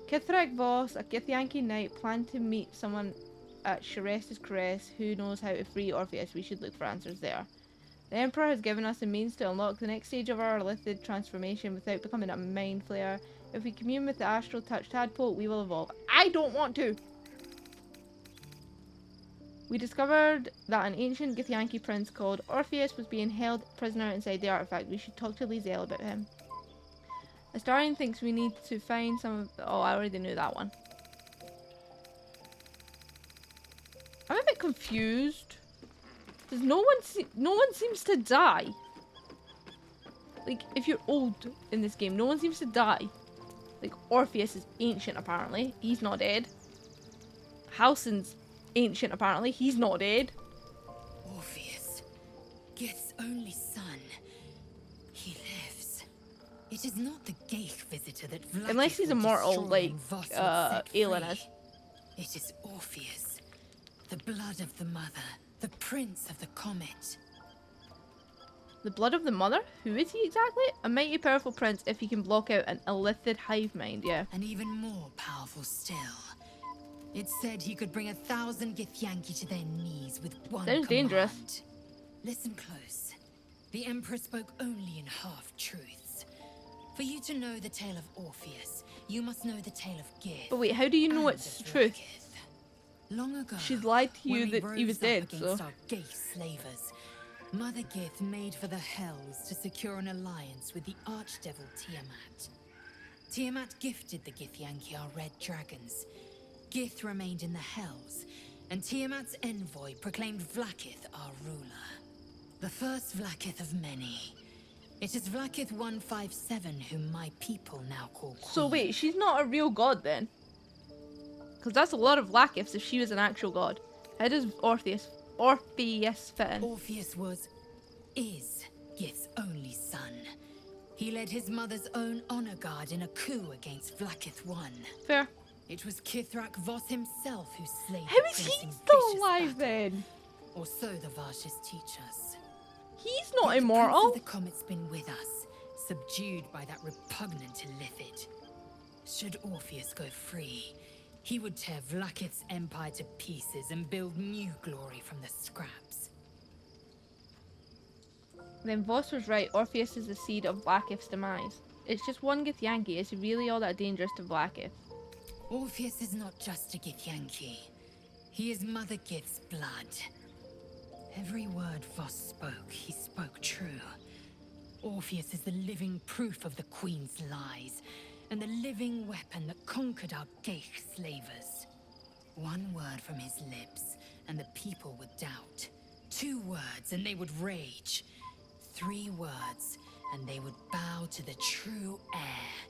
Kithrak Voss, a Githyanki knight, planned to meet someone at Sharesta's Caress who knows how to free Orpheus. We should look for answers there. The Emperor has given us a means to unlock the next stage of our illithid transformation without becoming a mind flayer. If we commune with the astral touch tadpole, we will evolve. I don't want to! We discovered that an ancient Githyanki prince called Orpheus was being held prisoner inside the artifact. We should talk to Lae'zel about him. Astarion thinks we need to find some of the... Oh, I already knew that one. I'm a bit confused. Because no one seems to die. Like, if you're old in this game, no one seems to die. Like, Orpheus is ancient, apparently. He's not dead. Halsin's ancient, apparently. He's not dead. Orpheus, Gith's only son. He lives. It is not the Geich visitor that Vlaakith Unless he's would immortal, destroy like and Voss would set Aelin free. is. It is Orpheus, the blood of the mother, the prince of the comet. The blood of the mother? Who is he exactly? A mighty powerful prince if he can block out an illithid hive mind, yeah. And even more powerful still. It said he could bring 1,000 Githyanki to their knees with one Sounds command. dangerous. Listen close. The Emperor spoke only in half-truths. For you to know the tale of Orpheus, you must know the tale of Gith. But wait, how do you know it's truth? Long ago, She's lied to you when we that he was rose up dead, against so... our Geich slavers, Mother Gith made for the Hells to secure an alliance with the Archdevil Tiamat. Tiamat gifted the Githyanki our red dragons. Gith remained in the Hells, and Tiamat's envoy proclaimed Vlaakith our ruler. The first Vlaakith of many. It is Vlaakith 157 whom my people now call Queen. So wait, she's not a real god then? Because that's a lot of Vlaakiths if she was an actual god. How does Orpheus fit in? Orpheus is Gith's only son. He led his mother's own honor guard in a coup against Vlaakith I. Fair. It was Kithrak Voss himself who slayed How the is he prince in still vicious alive battle. then? Or so the Varshas teach us. He's not Yet immortal. The Prince of the Comet's been with us, subdued by that repugnant illithid. Should Orpheus go free, he would tear Vlaakith's empire to pieces and build new glory from the scraps. Then Voss was right, Orpheus is the seed of Vlaakith's demise. It's just one Githyanki, is he really all that dangerous to Vlaakith? Orpheus is not just a Githyanki. He is Mother Gith's blood. Every word Voss spoke, he spoke true. Orpheus is the living proof of the Queen's lies, and the living weapon that conquered our Geich slavers. One word from his lips, and the people would doubt. 2 words, and they would rage. 3 words, and they would bow to the true heir.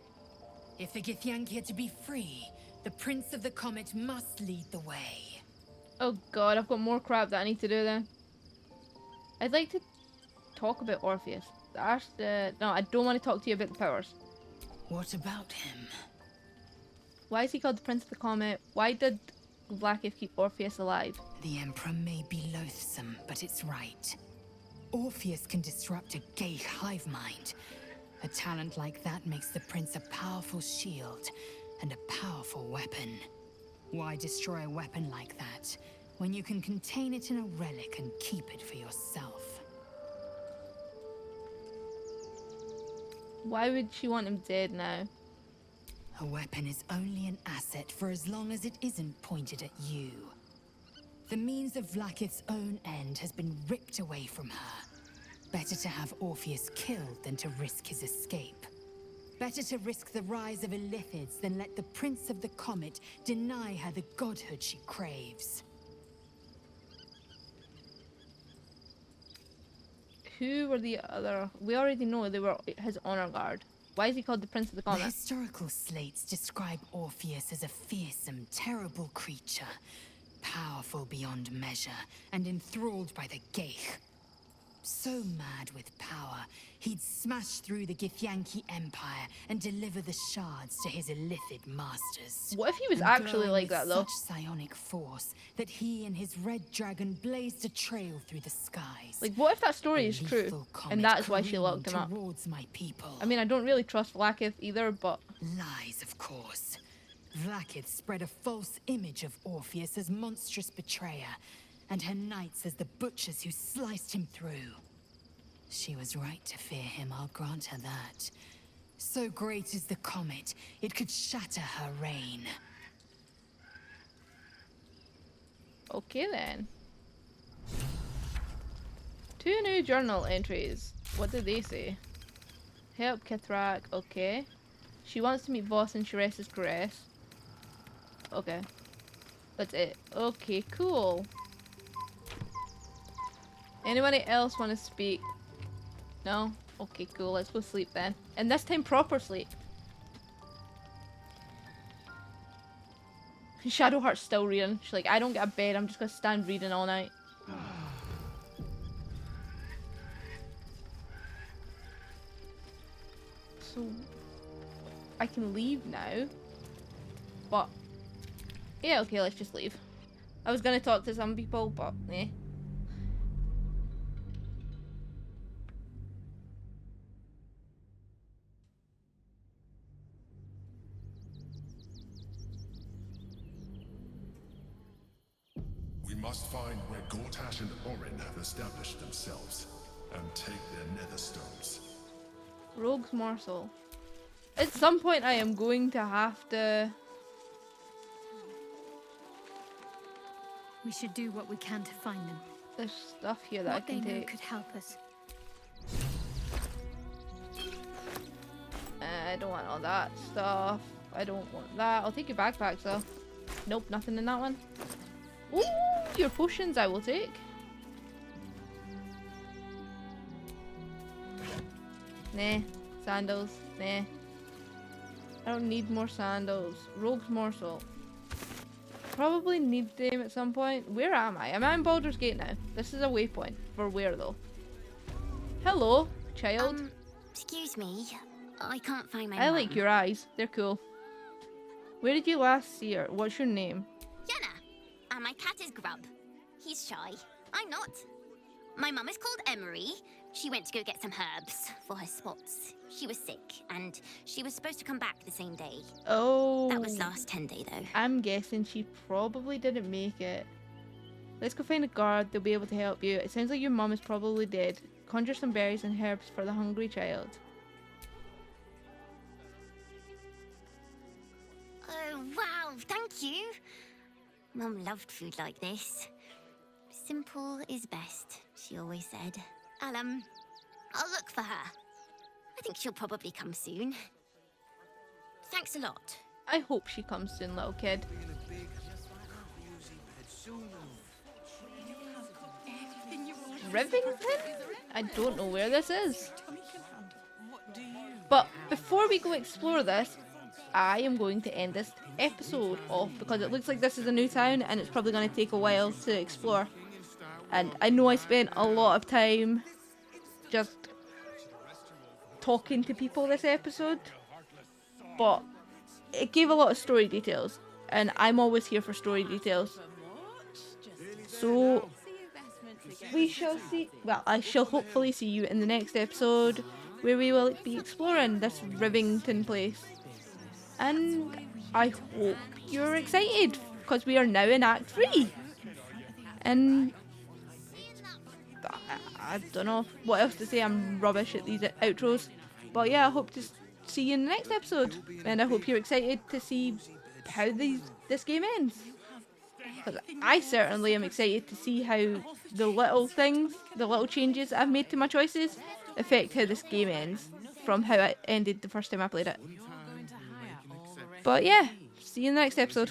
If the Githyanki are to be free, the Prince of the Comet must lead the way. Oh god, I've got more crap that I need to do then. I'd like to talk about Orpheus. No, I don't want to talk to you about the powers. What about him? Why is he called the Prince of the Comet? Why did Vlaakith keep Orpheus alive? The Emperor may be loathsome, but it's right. Orpheus can disrupt a Geich hive mind. A talent like that makes the Prince a powerful shield and a powerful weapon. Why destroy a weapon like that when you can contain it in a relic and keep it for yourself? Why would she want him dead now? A weapon is only an asset for as long as it isn't pointed at you. The means of Vlaakith's own end has been ripped away from her. Better to have Orpheus killed than to risk his escape. Better to risk the rise of illithids than let the Prince of the Comet deny her the godhood she craves. Who were the other? We already know they were his honor guard. Why is he called the Prince of the The Comet? historical slates describe Orpheus as a fearsome, terrible creature, powerful beyond measure, and enthralled by the Geich. So mad with power, he'd smash through the Githyanki Empire and deliver the shards to his illithid masters. What if he was And actually glowing like with that, though? Such psionic force that he and his red dragon blazed a trail through the skies. Like, what if that story A is true, lethal comet and that is why she careening locked him up? towards my people. I mean, I don't really trust Vlaakith either, but... Lies, of course. Vlaakith spread a false image of Orpheus as monstrous betrayer, and her knights as the butchers who sliced him through. She was right to fear him, I'll grant her that. So great is the comet, it could shatter her reign. Okay then. 2 new journal entries. What did they say? Help Kithrak, okay. She wants to meet Voss and Sheres's caress. Okay. That's it. Okay, cool. Anybody else want to speak? No? Okay, cool. Let's go sleep then. And this time proper sleep. Shadowheart's still reading. She's like, I don't get a bed. I'm just gonna stand reading all night. So I can leave now. But yeah, okay, let's just leave. I was gonna talk to some people, but eh. We must find where Gortash and Orin have established themselves and take their nether stones. Rogue's morsel. At some point I am going to have to... We should do what we can to find them. There's stuff here that I can What they know take. could help us. I don't want all that stuff. I don't want that. I'll take your backpacks though. Nope, nothing in that one. Ooh, your potions I will take. Nah, sandals, nah. I don't need more sandals. Rogue's morsel. Probably need them at some point. Where am I? Am I in Baldur's Gate now? This is a waypoint. For where though? Hello, child. Excuse me. I can't find my I mum. like your eyes. They're cool. Where did you last see her? What's your name? Jenna. And my cat is Grub. He's shy. I'm not. My mum is called Emery. She went to go get some herbs for her spots. She was sick, and she was supposed to come back the same day. Oh. That was last 10 day, though. I'm guessing she probably didn't make it. Let's go find a guard. They'll be able to help you. It sounds like your mum is probably dead. Conjure some berries and herbs for the hungry child. Oh, wow. Thank you. Mum loved food like this. Simple is best, she always said. I'll look for her. I think she'll probably come soon. Thanks a lot. I hope she comes soon, little kid. Rivington? I don't know where this is. But before we go explore this, I am going to end this episode off because it looks like this is a new town and it's probably going to take a while to explore. And I know I spent a lot of time just talking to people this episode, but it gave a lot of story details, and I'm always here for story details. So we shall see. Well, I shall hopefully see you in the next episode where we will be exploring this Rivington place. And I hope you're excited because we are now in Act 3. And I don't know what else to say. I'm rubbish at these outros. But yeah, I hope to see you in the next episode. And I hope you're excited to see how this game ends. Because I certainly am excited to see how the little things, the little changes I've made to my choices affect how this game ends from how it ended the first time I played it. But yeah, see you in the next episode.